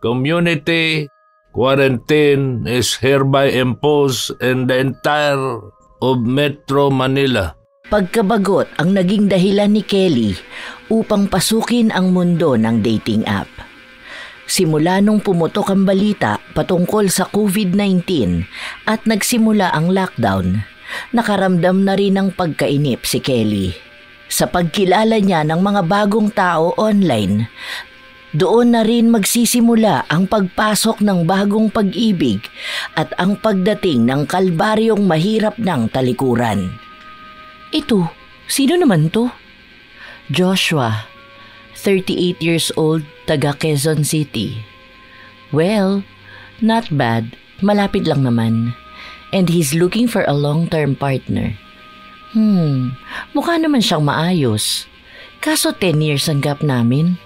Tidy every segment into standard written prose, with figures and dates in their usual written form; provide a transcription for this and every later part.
community quarantine is hereby imposed in the entire of Metro Manila. Pagkabagot ang naging dahilan ni Kelly upang pasukin ang mundo ng dating app. Simula nung pumutok ang balita patungkol sa COVID-19 at nagsimula ang lockdown, nakaramdam na rin ng pagkainip si Kelly. Sa pagkilala niya ng mga bagong tao online, doon na rin magsisimula ang pagpasok ng bagong pag-ibig at ang pagdating ng kalbaryong mahirap ng talikuran. Ito, sino naman to? Joshua, 38 years old, taga Quezon City. Well, not bad, malapit lang naman. And he's looking for a long-term partner. Mukha naman siyang maayos. Kaso 10 years ang gap namin.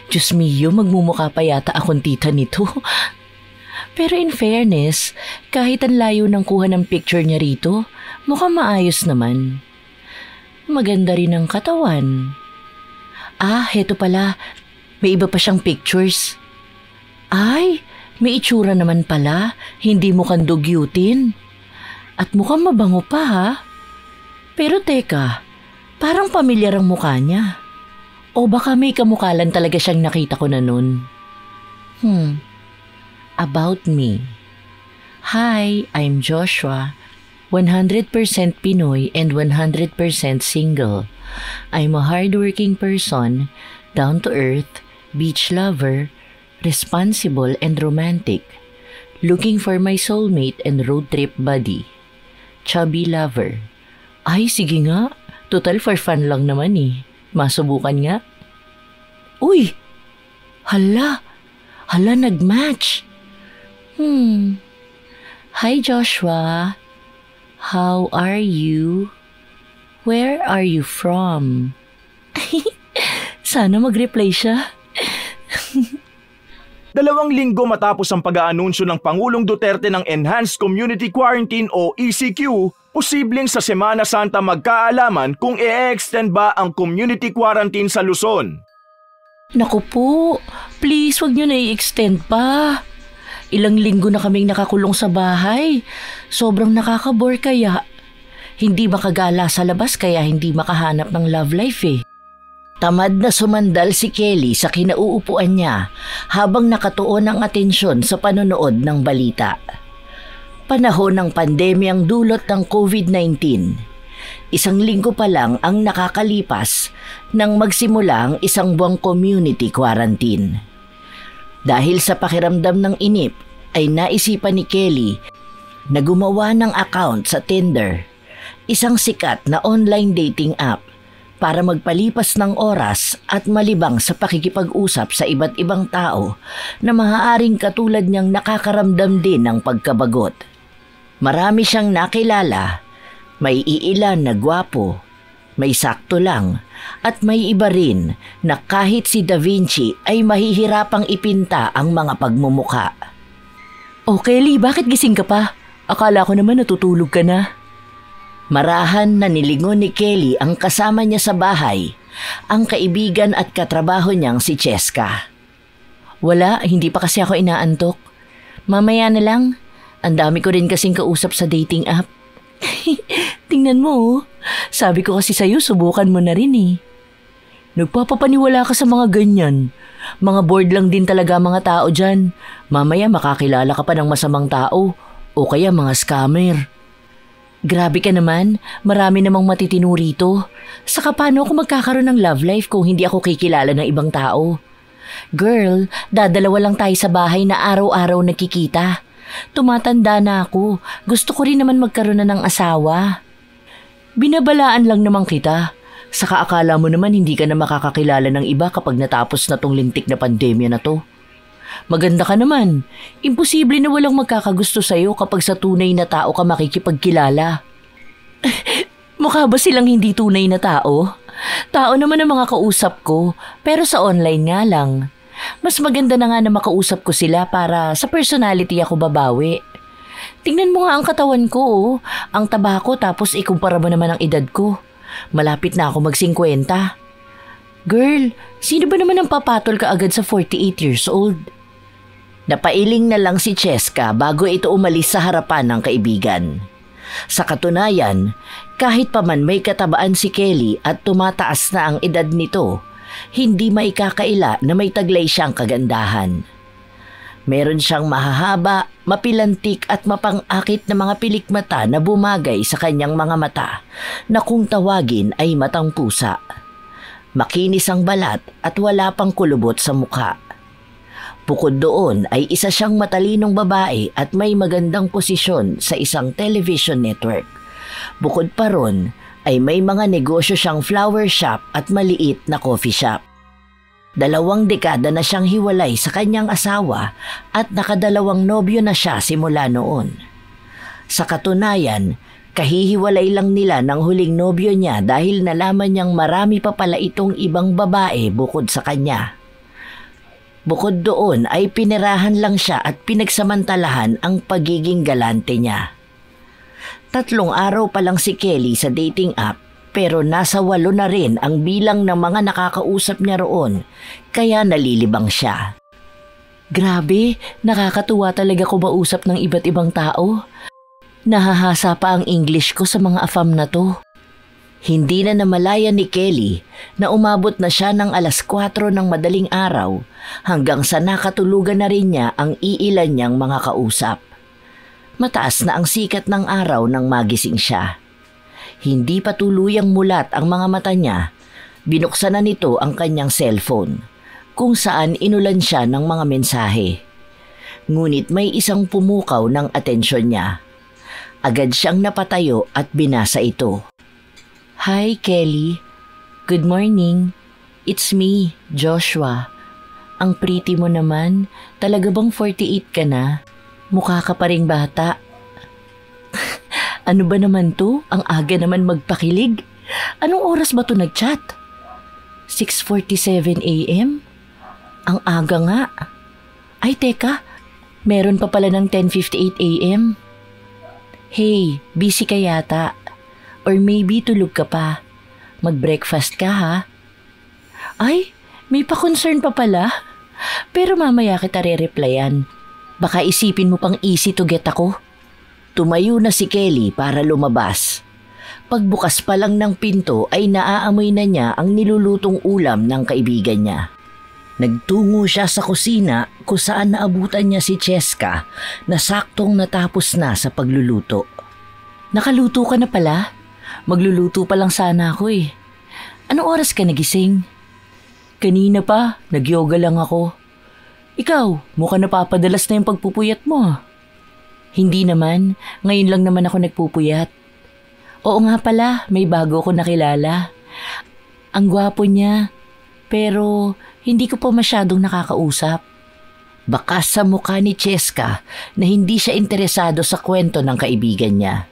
Diyos mio, magmumukha pa yata akong tita nito. Pero in fairness, kahit ang layo ng kuha ng picture niya rito, mukhang maayos naman. Maganda rin ang katawan. Heto pala, may iba pa siyang pictures. Ay, may itsura naman pala, hindi mukhang dugyutin. At mukhang mabango pa ha. Pero teka, parang pamilyar ang mukha niya. O baka may kamukalan talaga siyang nakita ko na nun. About me. Hi, I'm Joshua. 100% Pinoy and 100% single. I'm a hardworking person, down-to-earth, beach lover, responsible and romantic. Looking for my soulmate and road trip buddy. Chubby lover. Ay, sige nga. Total for fun lang naman eh. Masubukan nga. Uy! Hala, nag-match. Hi Joshua. How are you? Where are you from? Sana mag-reply siya. 2 linggo matapos ang pag-aanunsyo ng Pangulong Duterte ng Enhanced Community Quarantine o ECQ, posibleng sa Semana Santa magkaalaman kung i-extend ba ang community quarantine sa Luzon. Naku po, please wag niyo na i-extend pa. Ilang linggo na kaming nakakulong sa bahay. Sobrang nakakabore kaya. Hindi makagala sa labas kaya hindi makahanap ng love life eh. Tamad na sumandal si Kelly sa kinauupuan niya habang nakatuon ang atensyon sa panonood ng balita. Panahon ng pandemyang dulot ng COVID-19. 1 linggo pa lang ang nakakalipas nang magsimula ang 1 buwang community quarantine. Dahil sa pakiramdam ng inip ay naisipan ni Kelly na gumawa ng account sa Tinder, isang sikat na online dating app para magpalipas ng oras at malibang sa pakikipag-usap sa iba't ibang tao na maaaring katulad niyang nakakaramdam din ng pagkabagot. Marami siyang nakilala, may iilan na gwapo, may sakto lang, at may iba rin na kahit si Da Vinci ay mahihirapang ipinta ang mga pagmumukha. Oh Kelly, bakit gising ka pa? Akala ko naman natutulog ka na. Marahan na nilingon ni Kelly ang kasama niya sa bahay, ang kaibigan at katrabaho niyang si Cheska. Wala, hindi pa kasi ako inaantok. Mamaya na lang, ang dami ko rin kasing kausap sa dating app. Tingnan mo oh, sabi ko kasi sa'yo subukan mo na rin eh. Nagpapapaniwala ka sa mga ganyan. Mga bored lang din talaga mga tao dyan. Mamaya makakilala ka pa ng masamang tao o kaya mga scammer. Grabe ka naman, marami namang matitino rito. Saka paano ako magkakaroon ng love life kung hindi ako kikilala ng ibang tao? Girl, dadalawa lang tayo sa bahay na araw-araw nagkikita. Tumatanda na ako, gusto ko rin naman magkaroon na ng asawa. Binabalaan lang naman kita. Saka akala mo naman hindi ka na makakakilala ng iba kapag natapos na tong lintik na pandemya na to. Maganda ka naman. Imposible na walang magkakagusto sa'yo kapag sa tunay na tao ka makikipagkilala. Mukha ba silang hindi tunay na tao? Tao naman ang mga kausap ko, pero sa online nga lang. Mas maganda na nga na makausap ko sila para sa personality ako babawi. Tingnan mo nga ang katawan ko oh. Ang taba ko tapos ikumpara mo naman ang edad ko. Malapit na ako mag-50. Girl, sino ba naman ang papatol ka agad sa 48 years old? Napailing na lang si Cheska bago ito umalis sa harapan ng kaibigan. Sa katunayan, kahit pa man may katabaan si Kelly at tumataas na ang edad nito, hindi maikakaila na may taglay siyang kagandahan. Meron siyang mahahaba, mapilantik at mapangakit na mga pilikmata na bumagay sa kanyang mga mata na kung tawagin ay matang pusa. Makinis ang balat at wala pang kulubot sa mukha. Bukod doon ay isa siyang matalinong babae at may magandang posisyon sa isang television network. Bukod pa ron ay may mga negosyo siyang flower shop at maliit na coffee shop. 2 dekada na siyang hiwalay sa kanyang asawa at nakadalawang nobyo na siya simula noon. Sa katunayan, kahihiwalay lang nila ng huling nobyo niya dahil nalaman niyang marami pa pala itong ibang babae bukod sa kanya. Bukod doon ay pinirahan lang siya at pinagsamantalahan ang pagiging galante niya. 3 araw pa lang si Kelly sa dating app pero nasa 8 na rin ang bilang ng mga nakakausap niya roon kaya nalilibang siya. Grabe, nakakatuwa talaga kumausap ng iba't ibang tao. Nahahasa pa ang English ko sa mga afam na to. Hindi na namalayan ni Kelly na umabot na siya ng 4:00 ng madaling araw hanggang sa nakatulugan na rin niya ang iilan niyang mga kausap. Mataas na ang sikat ng araw nang magising siya. Hindi pa tuluyang mulat ang mga mata niya, binuksan na nito ang kanyang cellphone kung saan inulan siya ng mga mensahe. Ngunit may isang pumukaw ng atensyon niya. Agad siyang napatayo at binasa ito. Hi Kelly, good morning. It's me, Joshua. Ang pretty mo naman, talaga bang 48 ka na? Mukha ka pa ring bata. Ano ba naman to? Ang aga naman magpakilig. Anong oras ba to nag-chat? 6:47 a.m.? Ang aga nga. Ay teka, meron pa pala ng 10:58 a.m. Hey, busy ka yata. Or maybe tulog ka pa. Mag-breakfast ka ha? Ay, may pa-concern pa pala. Pero mamaya kita re-replyan. Baka isipin mo pang easy to get ako. Tumayo na si Kelly para lumabas. Pagbukas pa lang ng pinto ay naaamoy na niya ang nilulutong ulam ng kaibigan niya. Nagtungo siya sa kusina kung saan naabutan niya si Cheska na saktong natapos na sa pagluluto. Nakaluto ka na pala? Magluluto pa lang sana ako eh. Anong oras ka nagising? Kanina pa, nag-yoga lang ako. Ikaw, mukhang napapadalas na yung pagpupuyat mo. Hindi naman, ngayon lang naman ako nagpupuyat. Oo nga pala, may bago ako nakilala. Ang gwapo niya, pero hindi ko pa masyadong nakakausap. Bakas sa mukha ni Cheska na hindi siya interesado sa kwento ng kaibigan niya.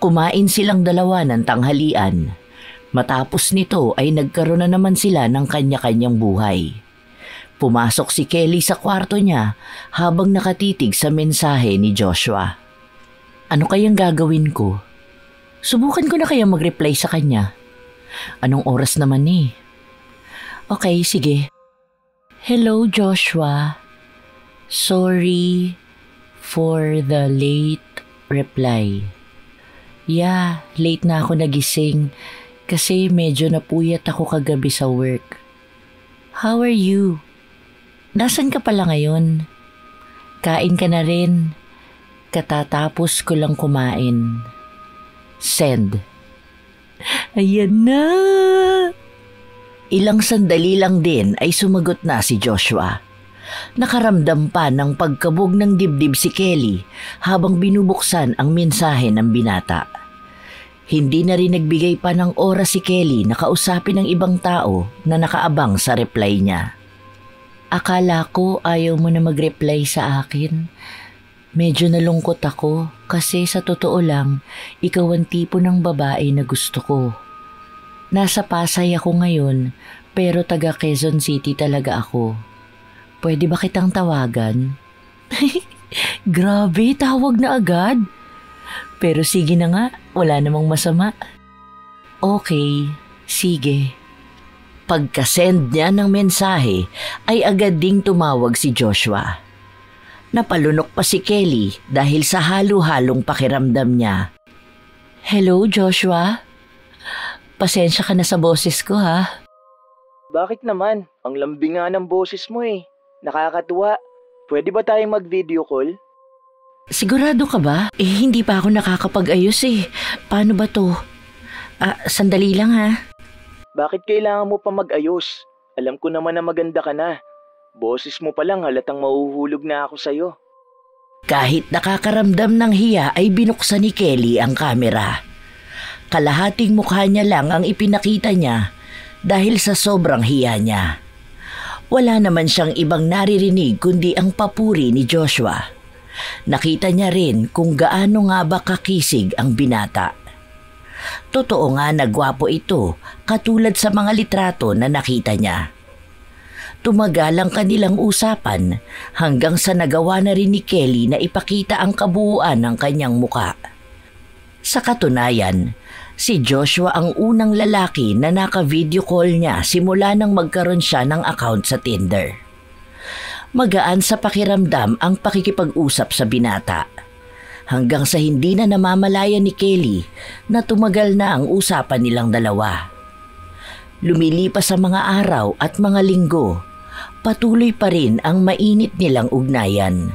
Kumain silang dalawa ng tanghalian. Matapos nito ay nagkaroon na naman sila ng kanya-kanyang buhay. Pumasok si Kelly sa kwarto niya habang nakatitig sa mensahe ni Joshua. Ano kayang gagawin ko? Subukan ko na kaya mag-reply sa kanya. Anong oras naman eh? Okay, sige. Hello Joshua. Sorry for the late reply. Yeah, late na ako nagising kasi medyo napuyat ako kagabi sa work. How are you? Nasaan ka pala ngayon? Kain ka na rin. Katatapos ko lang kumain. Send. Ayan na. Ilang sandali lang din ay sumagot na si Joshua. Nakaramdam pa ng pagkabog ng dibdib si Kelly habang binubuksan ang mensahe ng binata. Hindi na rin nagbigay pa ng oras si Kelly na kausapin ng ibang tao na nakaabang sa reply niya. Akala ko ayaw mo na mag-reply sa akin. Medyo nalungkot ako kasi sa totoo lang, ikaw ang tipo ng babae na gusto ko. Nasa Pasay ako ngayon pero taga Quezon City talaga ako. Pwede ba kitang tawagan? Grabe, tawag na agad. Pero sige na nga, wala namang masama. Okay, sige. Pagka-send niya ng mensahe ay agad ding tumawag si Joshua. Napalunok pa si Kelly dahil sa halo-halong pakiramdam niya. Hello, Joshua? Pasensya ka na sa boses ko, ha? Bakit naman? Ang lambing nga ng boses mo eh. Nakakatuwa. Pwede ba tayong mag-video call? Sigurado ka ba? Hindi pa ako nakakapag-ayos eh. Paano ba to? Sandali lang ha. Bakit kailangan mo pa mag-ayos? Alam ko naman na maganda ka na. Boses mo pa lang halatang mahuhulog na ako sa'yo. Kahit nakakaramdam ng hiya ay binuksan ni Kelly ang kamera. Kalahating mukha niya lang ang ipinakita niya dahil sa sobrang hiya niya. Wala naman siyang ibang naririnig kundi ang papuri ni Joshua. Nakita niya rin kung gaano nga ba kakisig ang binata. Totoo nga na gwapo ito katulad sa mga litrato na nakita niya. Tumagal ang kanilang usapan hanggang sa nagawa na rin ni Kelly na ipakita ang kabuuan ng kanyang muka. Sa katunayan, si Joshua ang unang lalaki na naka-video call niya simula nang magkaroon siya ng account sa Tinder. Magaan sa pakiramdam ang pakikipag-usap sa binata. Hanggang sa hindi na namamalaya ni Kelly na tumagal na ang usapan nilang dalawa. Lumilipas sa mga araw at mga linggo, patuloy pa rin ang mainit nilang ugnayan.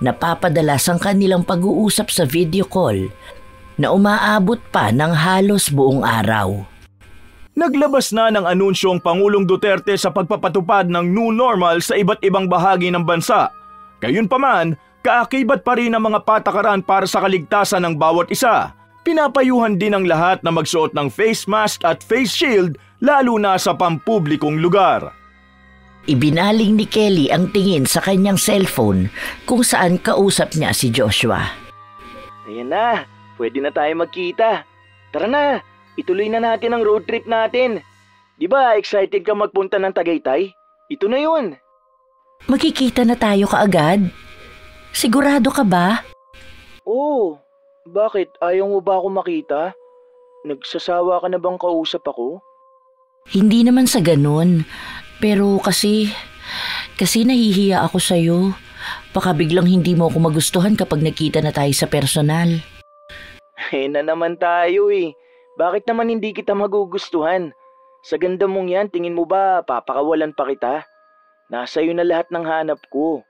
Napapadalas ang kanilang pag-uusap sa video call na umaabot pa ng halos buong araw. Naglabas na ng anunsyo ang Pangulong Duterte sa pagpapatupad ng new normal sa iba't ibang bahagi ng bansa. Gayunpaman, kaakibat pa rin ang mga patakaran para sa kaligtasan ng bawat isa. Pinapayuhan din ang lahat na magsuot ng face mask at face shield lalo na sa pampublikong lugar. Ibinaling ni Kelly ang tingin sa kanyang cellphone kung saan kausap niya si Joshua. Ayan na, pwede na tayo magkita. Tara na, ituloy na natin ang road trip natin. Di ba excited ka magpunta ng Tagaytay? Ito na yun. Magkikita na tayo kaagad? Sigurado ka ba? Oo. Bakit? Ayaw mo ba ako makita? Nagsasawa ka na bang kausap ako? Hindi naman sa ganun. Pero kasi nahihiya ako sa'yo. Baka biglang hindi mo ako magustuhan kapag nakita na tayo sa personal. Na naman tayo eh. Bakit naman hindi kita magugustuhan? Sa ganda mong yan, tingin mo ba papakawalan pa kita? Nasa iyo na lahat ng hanap ko.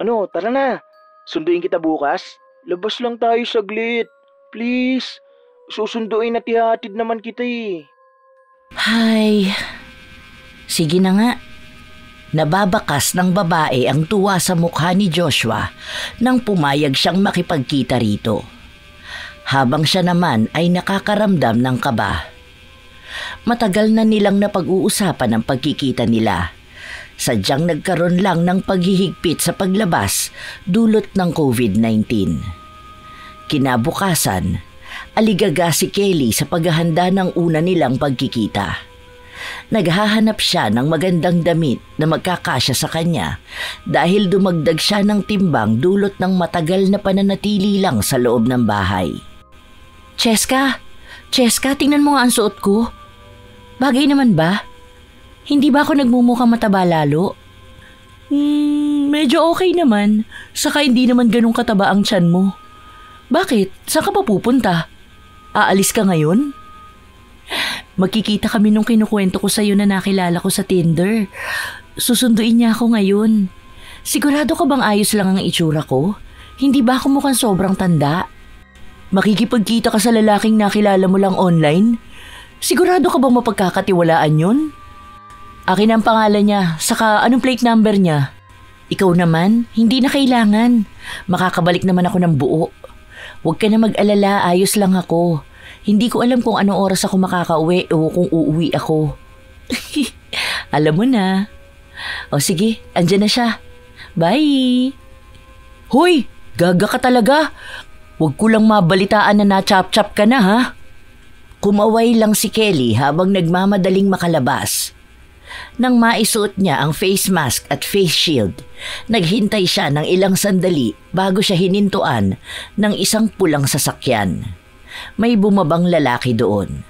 Ano, tara na. Sunduin kita bukas. Labas lang tayo saglit. Please. Susunduin at ihatid naman kita eh. Hay. Sige na nga. Nababakas ng babae ang tuwa sa mukha ni Joshua nang pumayag siyang makipagkita rito. Habang siya naman ay nakakaramdam ng kaba. Matagal na nilang napag-uusapan ang pagkikita nila. Sadyang nagkaroon lang ng paghihigpit sa paglabas dulot ng COVID-19. Kinabukasan, aligaga si Kelly sa paghahanda ng una nilang pagkikita. Naghahanap siya ng magandang damit na magkakasya sa kanya dahil dumagdag siya ng timbang dulot ng matagal na pananatili lang sa loob ng bahay. Cheska, tingnan mo nga ang suot ko. Bagay naman ba? Hindi ba ako nagmumukhang mataba lalo? Medyo okay naman. Saka hindi naman ganun kataba ang tiyan mo. Bakit? Saan ka pa pupunta? Aalis ka ngayon? Magkikita kami nung kinukwento ko sa'yo na nakilala ko sa Tinder. Susunduin niya ako ngayon. Sigurado ka bang ayos lang ang itsura ko? Hindi ba ako mukhang sobrang tanda? Makikipagkita ka sa lalaking nakilala mo lang online? Sigurado ka bang mapagkakatiwalaan yun? Akin ang pangalan niya, saka anong plate number niya? Ikaw naman, hindi na kailangan. Makakabalik naman ako ng buo. Huwag ka na mag-alala, ayos lang ako. Hindi ko alam kung anong oras ako makakauwi o kung uuwi ako. Alam mo na. O sige, andyan na siya. Bye! Hoy! Gaga ka talaga! Huwag ko lang mabalitaan na na-chop-chop ka na ha? Kumaway lang si Kelly habang nagmamadaling makalabas. Nang maisuot niya ang face mask at face shield, naghintay siya ng ilang sandali bago siya hinintuan ng isang pulang sasakyan. May bumabang lalaki doon.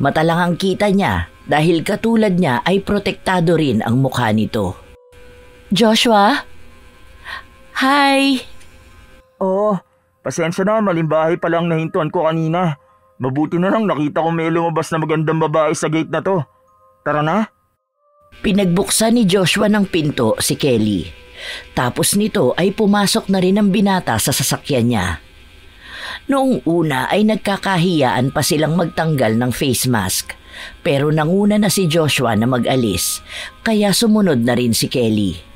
Mata lang ang kita niya dahil katulad niya ay protektado rin ang mukha nito. Joshua? Hi! Oo, pasensya na, malimbahay pa lang nahintuan ko kanina. Mabuti na lang nakita ko may lumabas na magandang babae sa gate na to. Tara na. Pinagbuksan ni Joshua ng pinto si Kelly. Tapos nito ay pumasok na rin ang binata sa sasakyan niya. Noong una ay nagkakahiyaan pa silang magtanggal ng face mask. Pero nanguna na si Joshua na mag-alis, kaya sumunod na rin si Kelly.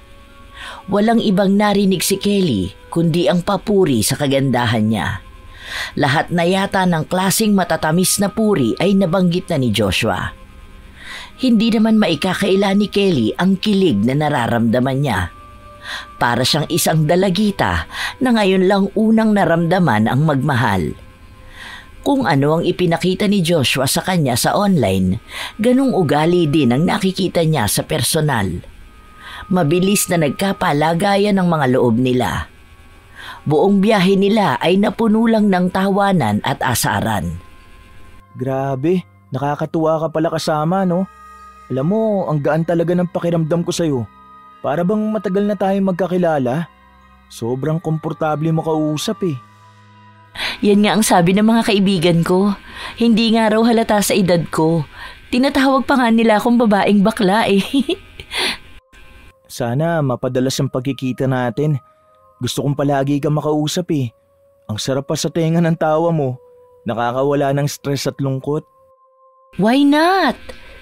Walang ibang narinig si Kelly kundi ang papuri sa kagandahan niya. Lahat na yata ng klaseng matatamis na puri ay nabanggit na ni Joshua. Hindi naman maikakaila ni Kelly ang kilig na nararamdaman niya. Para siyang isang dalagita na ngayon lang unang naramdaman ang magmahal. Kung ano ang ipinakita ni Joshua sa kanya sa online, ganung ugali din ang nakikita niya sa personal. Mabilis na nagkapalagayan ng mga loob nila. Buong biyahe nila ay napuno lang ng tawanan at asaran. Grabe, nakakatuwa ka pala kasama, no? Alam mo, ang gaan talaga ng pakiramdam ko sa'yo. Para bang matagal na tayong magkakilala. Sobrang komportable mo kausap eh. Yan nga ang sabi ng mga kaibigan ko. Hindi nga raw halata sa edad ko. Tinatawag pa nga nila akong babaeng bakla eh. Sana mapadalas ang pagkikita natin. Gusto kong palagi ka makausap eh. Ang sarap pa sa tenga ng tawa mo. Nakakawala ng stress at lungkot. Why not?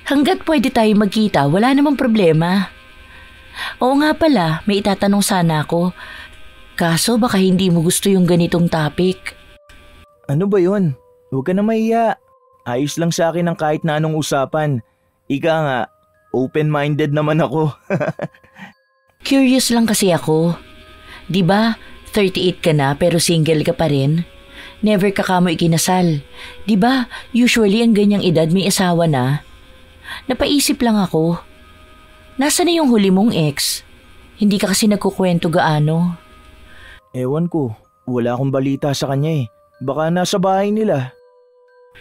Hanggat pwede tayo magkita, wala namang problema. Oo nga pala, may itatanong sana ako. Kaso baka hindi mo gusto yung ganitong topic. Ano ba yun? Huwag ka na mahiya. Ayos lang sa akin ang kahit na anong usapan. Ika nga, open-minded naman ako. Curious lang kasi ako. Diba, 38 ka na pero single ka pa rin? Never ka kamo ikinasal. Diba, usually ang ganyang edad may asawa na? Napaisip lang ako. Nasaan na yung huli mong ex? Hindi ka kasi nagkukwento gaano. Ewan ko, wala akong balita sa kanya eh. Baka nasa bahay nila.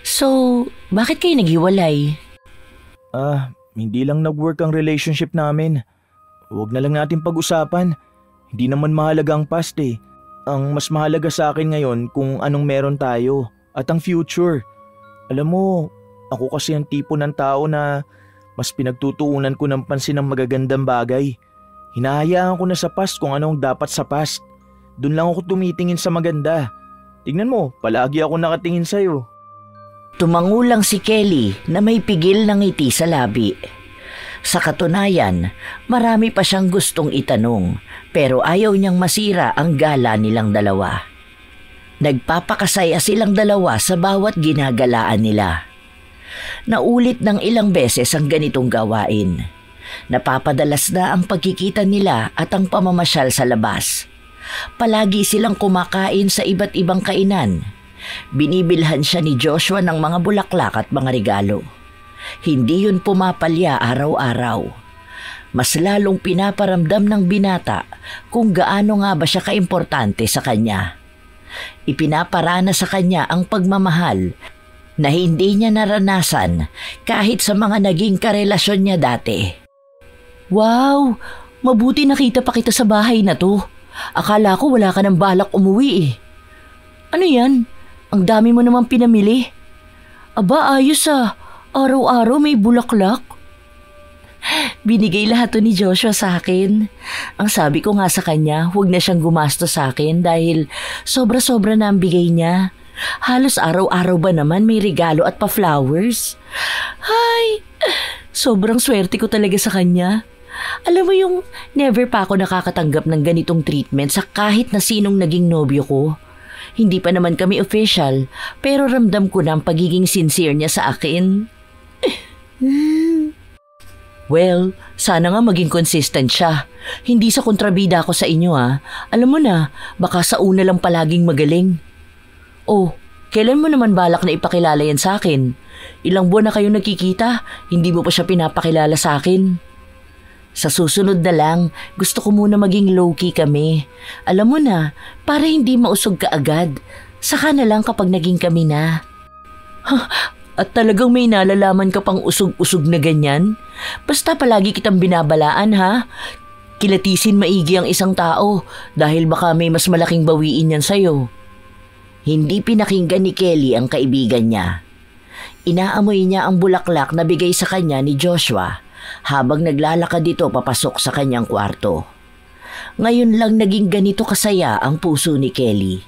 So, bakit kayo naghiwalay? Hindi lang nag-work ang relationship namin. Huwag na lang natin pag-usapan. Hindi naman mahalaga ang past eh. Ang mas mahalaga sa akin ngayon kung anong meron tayo at ang future. Alam mo, ako kasi ang tipo ng tao na mas pinagtutuunan ko ng pansin ng magagandang bagay. Hinahayaan ko na sa past kung anong dapat sa past. Doon lang ako tumitingin sa maganda. Tignan mo, palagi ako nakatingin sa'yo. Tumangulang si Kelly na may pigil ng ngiti sa labi. Sa katunayan, marami pa siyang gustong itanong pero ayaw niyang masira ang gala nilang dalawa. Nagpapakasaya silang dalawa sa bawat ginagalaan nila. Naulit ng ilang beses ang ganitong gawain. Napapadalas na ang pagkikita nila at ang pamamasyal sa labas. Palagi silang kumakain sa iba't ibang kainan. Binibilhan siya ni Joshua ng mga bulaklak at mga regalo. Hindi yun pumapalya araw-araw. Mas lalong pinaparamdam ng binata kung gaano nga ba siya kaimportante sa kanya. Ipinaparana sa kanya ang pagmamahal na hindi niya naranasan kahit sa mga naging karelasyon niya dati. Wow! Mabuti nakita pa kita sa bahay na to. Akala ko wala ka ng balak umuwi eh. Ano yan? Ang dami mo namang pinamili. Aba, ayos ah. Araw-araw may bulaklak. Binigay lahat to ni Joshua sa akin. Ang sabi ko nga sa kanya, huwag na siyang gumasto sa akin dahil sobra-sobra na ang bigay niya. Halos araw-araw ba naman may regalo at pa-flowers? Ay, sobrang swerte ko talaga sa kanya. Alam mo yung never pa ako nakakatanggap ng ganitong treatment sa kahit na sinong naging nobyo ko. Hindi pa naman kami official, pero ramdam ko na ang pagiging sincere niya sa akin. Well, sana nga maging consistent siya. Hindi sa kontrabida ako sa inyo ha. Alam mo na, baka sa una lang palaging magaling. Oh, kailan mo naman balak na ipakilala yan sa akin? Ilang buwan na kayo nagkikita, hindi mo pa siya pinapakilala sa akin. Sa susunod na lang, gusto ko muna maging low-key kami. Alam mo na, para hindi mausog ka agad. Saka na lang kapag naging kami na. At talagang may nalalaman ka pang usog-usog na ganyan? Basta palagi kitang binabalaan ha? Kilatisin maigi ang isang tao dahil baka may mas malaking bawiin yan sa'yo. Hindi pinakinggan ni Kelly ang kaibigan niya. Inaamoy niya ang bulaklak na bigay sa kanya ni Joshua habang naglalakad dito papasok sa kanyang kwarto. Ngayon lang naging ganito kasaya ang puso ni Kelly.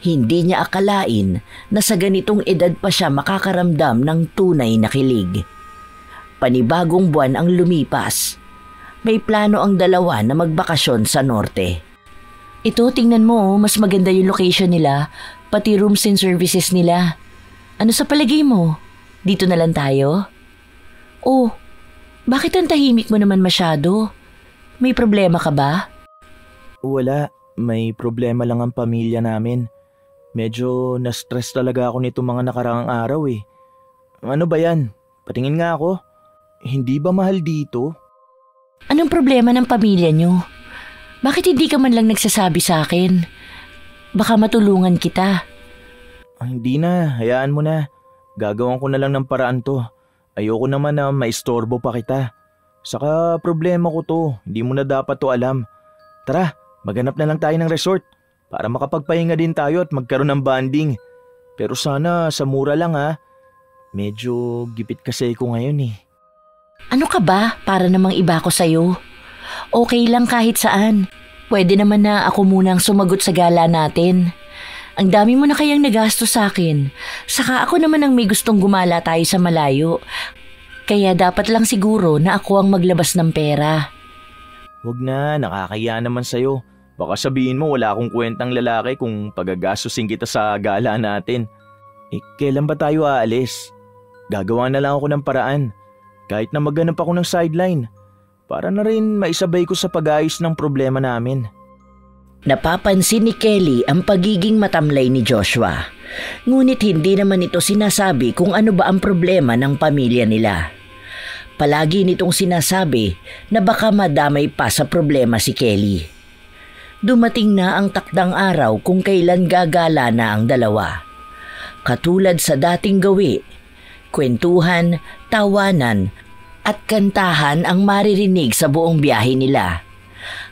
Hindi niya akalain na sa ganitong edad pa siya makakaramdam ng tunay na kilig. Panibagong buwan ang lumipas. May plano ang dalawa na magbakasyon sa norte. Ito, tingnan mo, mas maganda yung location nila, pati rooms and services nila. Ano sa palagay mo? Dito na lang tayo? Oh, bakit ang tahimik mo naman masyado? May problema ka ba? Wala, may problema lang ang pamilya namin. Medyo na-stress talaga ako nito mga nakaraang araw eh. Ano ba yan? Patingin nga ako. Hindi ba mahal dito? Anong problema ng pamilya niyo? Bakit hindi ka man lang nagsasabi sa akin? Baka matulungan kita. Hindi na, hayaan mo na. Gagawan ko na lang ng paraan to. Ayoko naman na maistorbo pa kita. Saka problema ko to, hindi mo na dapat to alam. Tara, maghanap na lang tayo ng resort para makapagpahinga din tayo at magkaroon ng bonding. Pero sana sa mura lang ha. Medyo gipit kasi ko ngayon eh. Ano ka ba? Para namang iba ko sa'yo. Okay lang kahit saan. Pwede naman na ako munang sumagot sa gala natin. Ang dami mo na kayang nagasto sa akin. Saka ako naman ang may gustong gumala tayo sa malayo. Kaya dapat lang siguro na ako ang maglabas ng pera. Huwag na, nakakaya naman sa'yo. Baka sabihin mo wala akong kwentang lalaki kung pagagastusin kita sa gala natin. Kailan ba tayo aalis? Gagawa na lang ako ng paraan. Kahit na maghanap ako ng sideline. Para na rin maisabay ko sa pag-ayos ng problema namin. Napapansin ni Kelly ang pagiging matamlay ni Joshua. Ngunit hindi naman ito sinasabi kung ano ba ang problema ng pamilya nila. Palagi nitong sinasabi na baka madamay pa sa problema si Kelly. Dumating na ang takdang araw kung kailan gagala na ang dalawa. Katulad sa dating gawi, kwentuhan, tawanan at kantahan ang maririnig sa buong biyahe nila.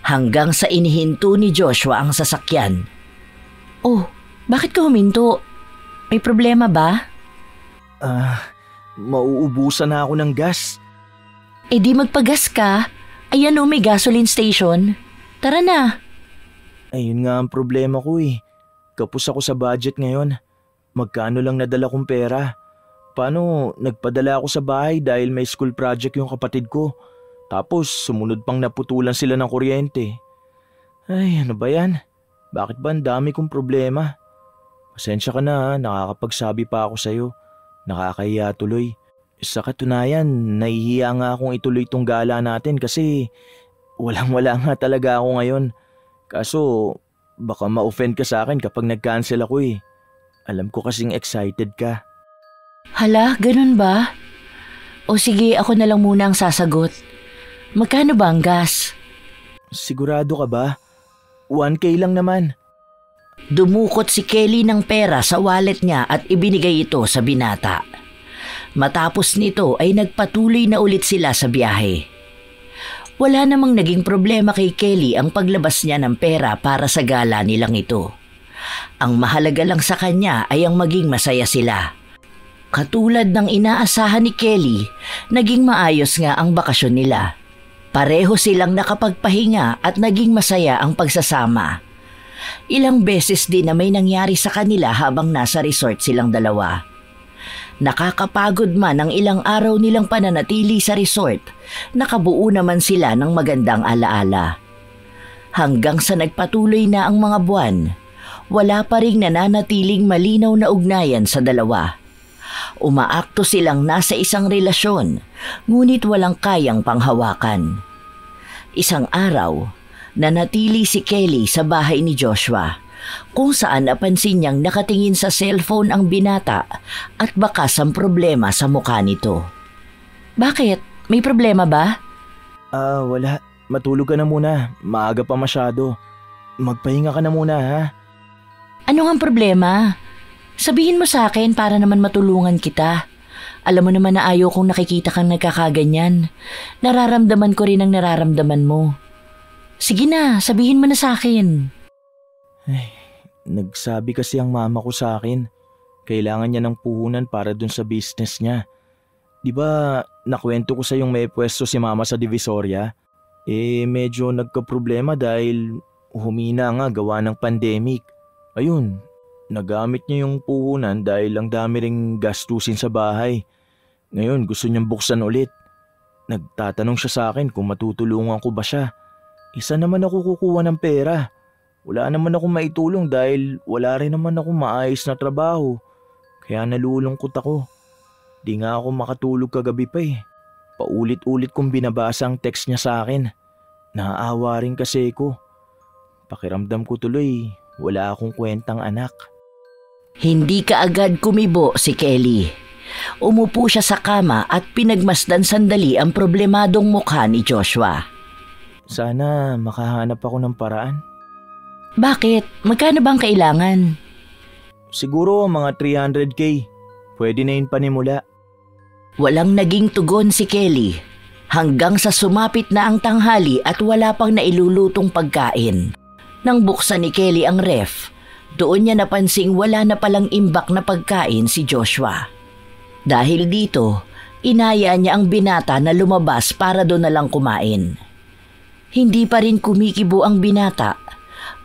Hanggang sa inihinto ni Joshua ang sasakyan. Oh, bakit ka huminto? May problema ba? Mauubusan na ako ng gas. Eh di magpagas ka. Ayan o, may gasoline station. Tara na. Ayun nga ang problema ko eh. Kapos ako sa budget ngayon. Magkano lang nadala kong pera? Paano nagpadala ako sa bahay dahil may school project yung kapatid ko. Tapos sumunod pang naputulan sila ng kuryente. Ay, ano ba yan? Bakit ba ang dami kong problema? Pasensya ka na, nakakapagsabi pa ako sa'yo. Nakakahiya tuloy. Sa katunayan, nahihiya nga akong ituloy tong gala natin kasi walang-wala nga talaga ako ngayon. Kaso baka ma-offend ka sa akin kapag nag-cancel ako eh. Alam ko kasing excited ka. Hala, ganun ba? O sige, ako na lang muna ang sasagot. Magkano ba ang gas? Sigurado ka ba? 1K lang naman. Dumukot si Kelly ng pera sa wallet niya at ibinigay ito sa binata. Matapos nito ay nagpatuloy na ulit sila sa biyahe. Wala namang naging problema kay Kelly ang paglabas niya ng pera para sa gala nilang ito. Ang mahalaga lang sa kanya ay ang maging masaya sila. Katulad ng inaasahan ni Kelly, naging maayos nga ang bakasyon nila. Pareho silang nakapagpahinga at naging masaya ang pagsasama. Ilang beses din na may nangyari sa kanila habang nasa resort silang dalawa. Nakakapagod man ang ilang araw nilang pananatili sa resort, nakabuo naman sila ng magandang alaala. Hanggang sa nagpatuloy na ang mga buwan, wala pa ring nananatiling malinaw na ugnayan sa dalawa. Umaakto silang nasa isang relasyon, ngunit walang kayang panghawakan. Isang araw, nanatili si Kelly sa bahay ni Joshua, kung saan napansin niyang nakatingin sa cellphone ang binata at bakas ang problema sa mukha nito. Bakit? May problema ba? Wala. Matulog ka na muna. Maaga pa masyado. Magpahinga ka na muna ha. Ano ang problema? Sabihin mo sa akin para naman matulungan kita. Alam mo naman na ayaw kong nakikita kang nagkakaganyan. Nararamdaman ko rin ang nararamdaman mo. Sige na, sabihin mo na sa akin. Nagsabi kasi ang mama ko sa akin, kailangan niya ng puhunan para dun sa business niya. Di ba nakwento ko sa yung may pwesto si mama sa Divisoria? Medyo nagka-problema dahil humina nga gawa ng pandemic. Ayun, nagamit niya yung puhunan dahil ang dami ring gastusin sa bahay. Ngayon gusto niyang buksan ulit. Nagtatanong siya sa akin kung matutulungan ko ba siya. Isa naman ako kukuha ng pera. Wala naman akong maitulong dahil wala rin naman akong maayos na trabaho. Kaya nalulungkot ako. Di nga ako makatulog kagabi pa eh. Paulit-ulit kong binabasa ang text niya sa akin. Naaawa rin kasi ko. Pakiramdam ko tuloy, wala akong kwentang anak. Hindi kaagad kumibo si Kelly. Umupo siya sa kama at pinagmasdan sandali ang problemadong mukha ni Joshua. Sana makahanap ako ng paraan. Bakit? Magkano bang kailangan? Siguro mga 300K. Pwede na yun panimula. Walang naging tugon si Kelly hanggang sa sumapit na ang tanghali at wala pang nailulutong pagkain. Nang buksan ni Kelly ang ref, doon niya napansing wala na palang imbak na pagkain si Joshua. Dahil dito, inaya niya ang binata na lumabas para doon na lang kumain. Hindi pa rin kumikibo ang binata.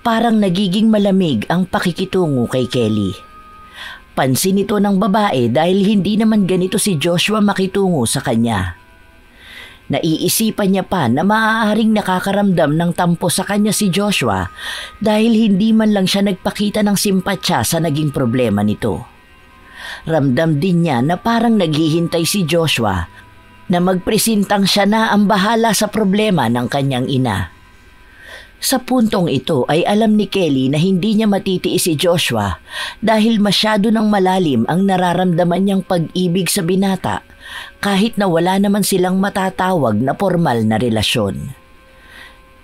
Parang nagiging malamig ang pakikitungo kay Kelly. Pansin ito ng babae dahil hindi naman ganito si Joshua makitungo sa kanya. Naiisipan niya pa na maaaring nakakaramdam ng tampo sa kanya si Joshua dahil hindi man lang siya nagpakita ng simpatsya sa naging problema nito. Ramdam din niya na parang naghihintay si Joshua na magpresentang siya na ang bahala sa problema ng kanyang ina. Sa puntong ito ay alam ni Kelly na hindi niya matitiis si Joshua dahil masyado ng malalim ang nararamdaman niyang pag-ibig sa binata kahit na wala naman silang matatawag na formal na relasyon.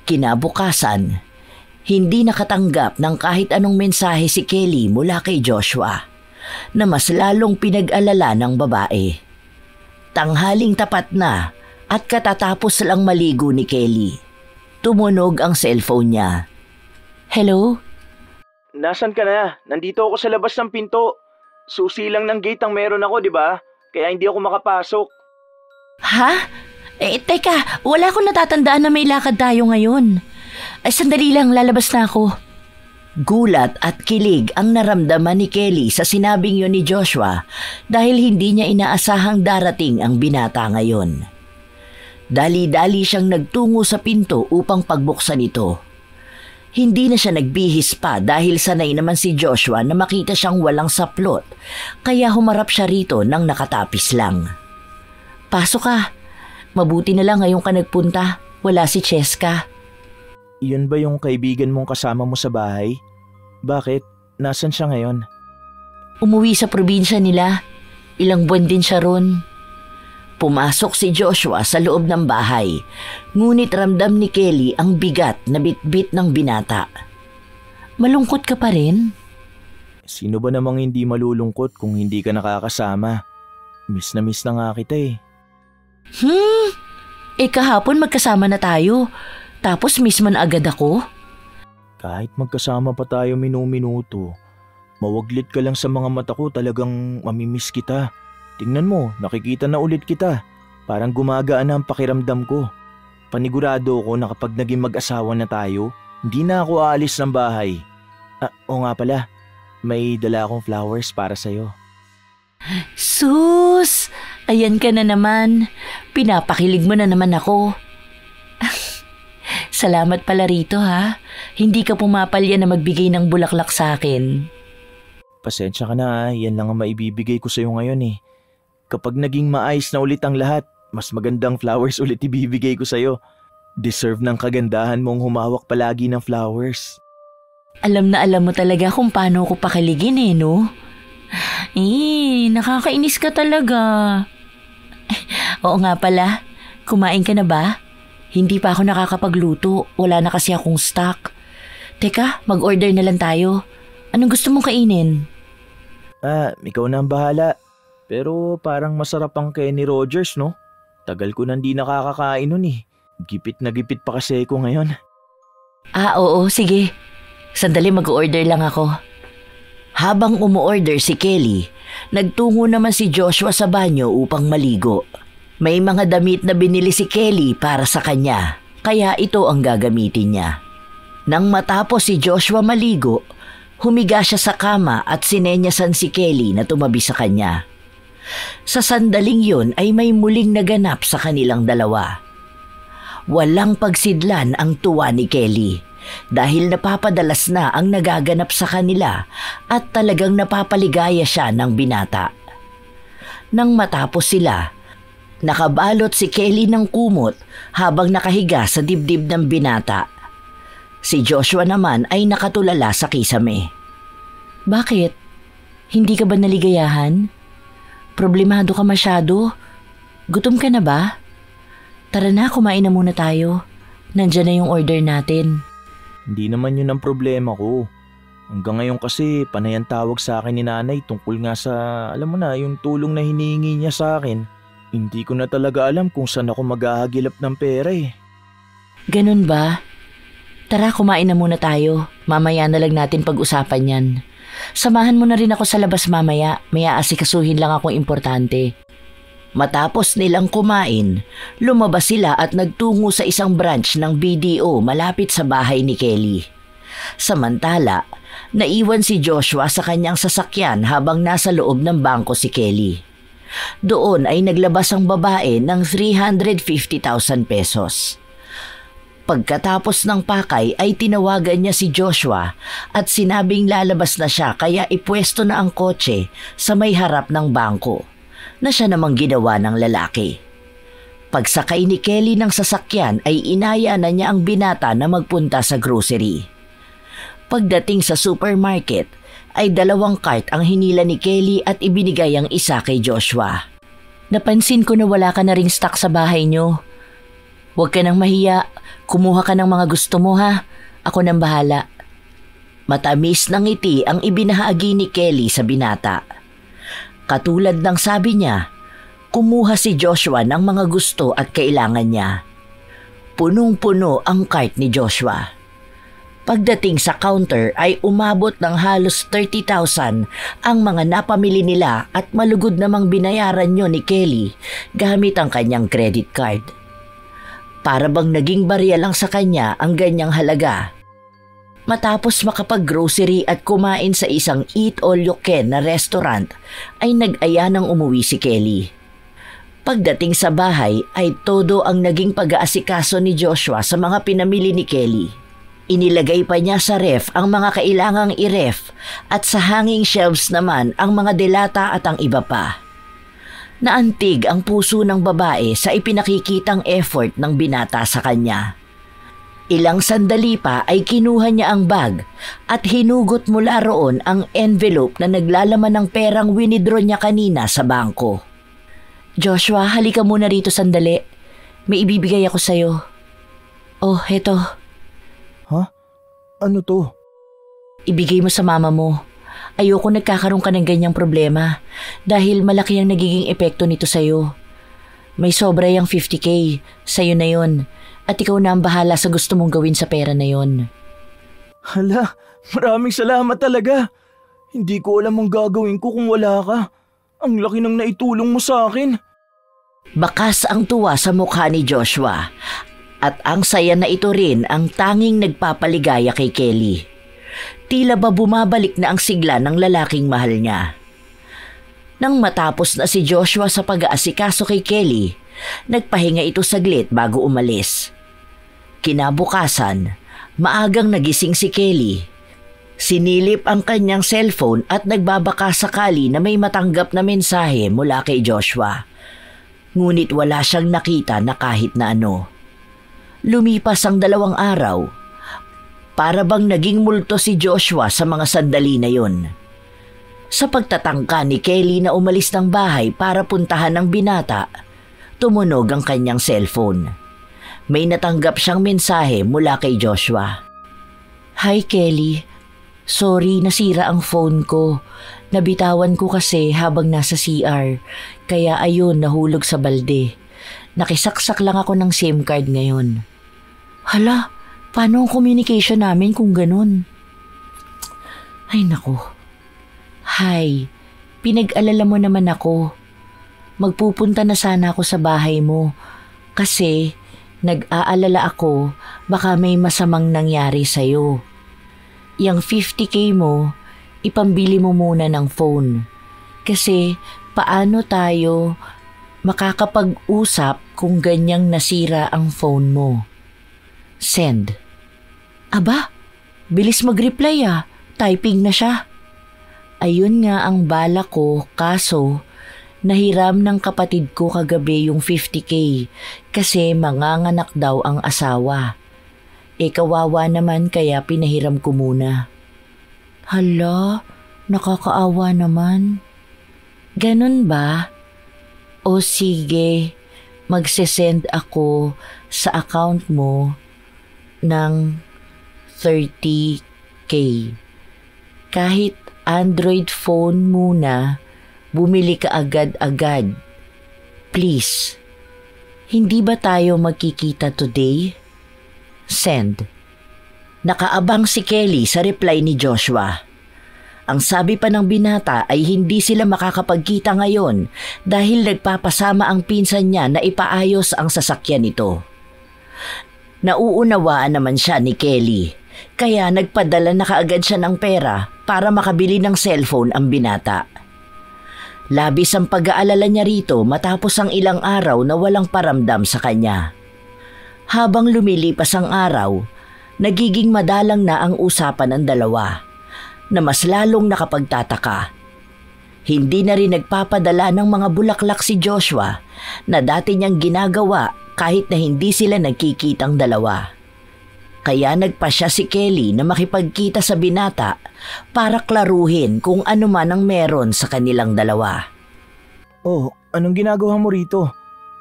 Kinabukasan, hindi nakatanggap ng kahit anong mensahe si Kelly mula kay Joshua na mas lalong pinag-alala ng babae. Tanghaling tapat na at katatapos lang maligo ni Kelly. Tumunog ang cellphone niya. Hello? Nasaan ka na? Nandito ako sa labas ng pinto. Susi lang ng gate ang meron ako, di ba? Kaya hindi ako makapasok. Ha? Teka, wala akong natatandaan na may lakad tayo ngayon. Sandali lang, lalabas na ako. Gulat at kilig ang naramdaman ni Kelly sa sinabing yun ni Joshua dahil hindi niya inaasahang darating ang binata ngayon. Dali-dali siyang nagtungo sa pinto upang pagbuksan ito. Hindi na siya nagbihis pa dahil sanay naman si Joshua na makita siyang walang saplot, kaya humarap siya rito nang nakatapis lang. Pasok ka. Mabuti na lang ngayong ka nagpunta. Wala si Cheska. Iyon ba yung kaibigan mong kasama mo sa bahay? Bakit? Nasaan siya ngayon? Umuwi sa probinsya nila. Ilang buwan din siya ron. Pumasok si Joshua sa loob ng bahay, ngunit ramdam ni Kelly ang bigat na bitbit ng binata. Malungkot ka pa rin? Sino ba namang hindi malulungkot kung hindi ka nakakasama? Miss na nga kita eh. Kahapon magkasama na tayo, tapos miss man agad ako? Kahit magkasama pa tayo minuminuto, mawaglit ka lang sa mga mata ko, talagang mamimiss kita. Tingnan mo, nakikita na ulit kita. Parang gumagaan na ang pakiramdam ko. Panigurado ko na kapag naging mag-asawa na tayo, hindi na ako aalis ng bahay. Oo nga pala, may dala akong flowers para sa'yo. Sus! Ayan ka na naman. Pinapakilig mo na naman ako. Salamat pala rito ha. Hindi ka pumapalya na magbigay ng bulaklak sa akin. Pasensya ka na, yan lang ang maibibigay ko sa'yo ngayon eh. Kapag naging maayos na ulit ang lahat, mas magandang flowers ulit ibibigay ko sa'yo. Deserve ng kagandahan mong humawak palagi ng flowers. Alam na alam mo talaga kung paano ko pakiligin eh, no? Nakakainis ka talaga. Oo nga pala, kumain ka na ba? Hindi pa ako nakakapagluto, wala na kasi akong stock. Teka, mag-order na lang tayo. Anong gusto mong kainin? Ikaw na ang bahala. Pero parang masarap ang Kenny Rogers, no? Tagal ko nang di nakakakain nun eh. Gipit na gipit pa kasi ko ngayon. Oo, sige. Sandali mag-order lang ako. Habang umu-order si Kelly, nagtungo naman si Joshua sa banyo upang maligo. May mga damit na binili si Kelly para sa kanya, kaya ito ang gagamitin niya. Nang matapos si Joshua maligo, humiga siya sa kama at sinenyasan si Kelly na tumabi sa kanya. Sa sandaling yun ay may muling naganap sa kanilang dalawa. Walang pagsidlan ang tuwa ni Kelly dahil napapadalas na ang nagaganap sa kanila at talagang napapaligaya siya ng binata. Nang matapos sila, nakabalot si Kelly ng kumot habang nakahiga sa dibdib ng binata. Si Joshua naman ay nakatulala sa kisame. Bakit? Hindi ka ba naligayahan? Problemado ka masyado? Gutom ka na ba? Tara na, kumain na muna tayo. Nandiyan na yung order natin. Hindi naman yun ang problema ko. Hanggang ngayon kasi panay ang tawag sa akin ni nanay tungkol nga sa, alam mo na, yung tulong na hinihingi niya sa akin. Hindi ko na talaga alam kung saan ako maghahagilap ng pera eh. Ganun ba? Tara, kumain na muna tayo. Mamaya na lang natin pag-usapan yan. Samahan mo na rin ako sa labas mamaya. May aasikasuhin lang akong importante. Matapos nilang kumain, lumabas sila at nagtungo sa isang branch ng BDO malapit sa bahay ni Kelly. Samantala, naiwan si Joshua sa kanyang sasakyan habang nasa loob ng bangko si Kelly. Doon ay naglabas ang babae ng 350,000 pesos. Pagkatapos ng pakay ay tinawagan niya si Joshua at sinabing lalabas na siya kaya ipwesto na ang kotse sa may harap ng bangko na siya namang ginawa ng lalaki. Pagsakay ni Kelly ng sasakyan ay inaya na niya ang binata na magpunta sa grocery. Pagdating sa supermarket ay 2 cart ang hinila ni Kelly at ibinigay ang isa kay Joshua. Napansin ko na wala ka na ring stock sa bahay niyo. Huwag ka nang mahiya, kumuha ka ng mga gusto mo ha, ako nang bahala. Matamis na ngiti ang ibinahagi ni Kelly sa binata. Katulad ng sabi niya, kumuha si Joshua ng mga gusto at kailangan niya. Punong-puno ang cart ni Joshua. Pagdating sa counter ay umabot ng halos 30,000 ang mga napamili nila at malugod namang binayaran niyo ni Kelly gamit ang kanyang credit card. Para bang naging barya lang sa kanya ang ganyang halaga. Matapos makapag-grocery at kumain sa isang eat all you can na restaurant, ay nag-aya ng umuwi si Kelly. Pagdating sa bahay ay todo ang naging pag-aasikaso ni Joshua sa mga pinamili ni Kelly. Inilagay pa niya sa ref ang mga kailangang i-ref at sa hanging shelves naman ang mga delata at ang iba pa. Naantig ang puso ng babae sa ipinakikitang effort ng binata sa kanya. Ilang sandali pa ay kinuha niya ang bag at hinugot mula roon ang envelope na naglalaman ng perang winidraw niya kanina sa bangko. Joshua, halika muna rito sandali. May ibibigay ako sa'yo. Oh, heto. Ha? Ano to? Ibigay mo sa mama mo. Ayoko nagkakaroon ka ng ganyang problema dahil malaki ang nagiging epekto nito sa'yo. May sobra yung 50K. Sa'yo na yon. At ikaw na ang bahala sa gusto mong gawin sa pera na yon. Hala, maraming salamat talaga. Hindi ko alam ang gagawin ko kung wala ka. Ang laki ng naitulong mo sa akin. Bakas ang tuwa sa mukha ni Joshua at ang saya na ito rin ang tanging nagpapaligaya kay Kelly. Tila ba bumabalik na ang sigla ng lalaking mahal niya. Nang matapos na si Joshua sa pag-aasikaso kay Kelly, nagpahinga ito saglit bago umalis. Kinabukasan, maagang nagising si Kelly. Sinilip ang kanyang cellphone at nagbabaka sakali na may matanggap na mensahe mula kay Joshua. Ngunit wala siyang nakita na kahit na ano. Lumipas ang 2 araw. Para bang naging multo si Joshua sa mga sandali na yon. Sa pagtatangka ni Kelly na umalis ng bahay para puntahan ang binata, tumunog ang kanyang cellphone. May natanggap siyang mensahe mula kay Joshua. Hi Kelly, sorry nasira ang phone ko. Nabitawan ko kasi habang nasa CR, kaya ayun nahulog sa balde. Nakisaksak lang ako ng SIM card ngayon. Hala, Paano ang communication namin kung ganun? Ay naku. Hay, pinag-alala mo naman ako. Magpupunta na sana ako sa bahay mo kasi nag-aalala ako baka may masamang nangyari sa'yo. Yang 50K mo, ipambili mo muna ng phone. Kasi paano tayo makakapag-usap kung ganyang nasira ang phone mo? Send. Aba, bilis mag-reply ah. Typing na siya. Ayun nga ang bala ko, kaso nahiram ng kapatid ko kagabi yung 50K kasi manganganak daw ang asawa. Kawawa naman kaya pinahiram ko muna. Hala, nakakaawa naman. Ganun ba? O sige, magsesend ako sa account mo ng 30K. Kahit Android phone muna, bumili ka agad-agad. Please, hindi ba tayo magkikita today? Send. Nakaabang si Kelly sa reply ni Joshua. Ang sabi pa ng binata ay hindi sila makakapagkita ngayon dahil nagpapasama ang pinsan niya na ipaayos ang sasakyan nito. Nauunawaan naman siya ni Kelly, kaya nagpadala na kaagad siya ng pera para makabili ng cellphone ang binata. Labis ang pag-aalala niya rito matapos ang ilang araw na walang paramdam sa kanya. Habang lumilipas ang araw, nagiging madalang na ang usapan ng dalawa, na mas lalong nakapagtataka. Hindi na rin nagpapadala ng mga bulaklak si Joshua na dati niyang ginagawa kahit na hindi sila nagkikitang dalawa. Kaya nagpasya si Kelly na makipagkita sa binata para klaruhin kung ano man ang meron sa kanilang dalawa. Oh, anong ginagawa mo rito?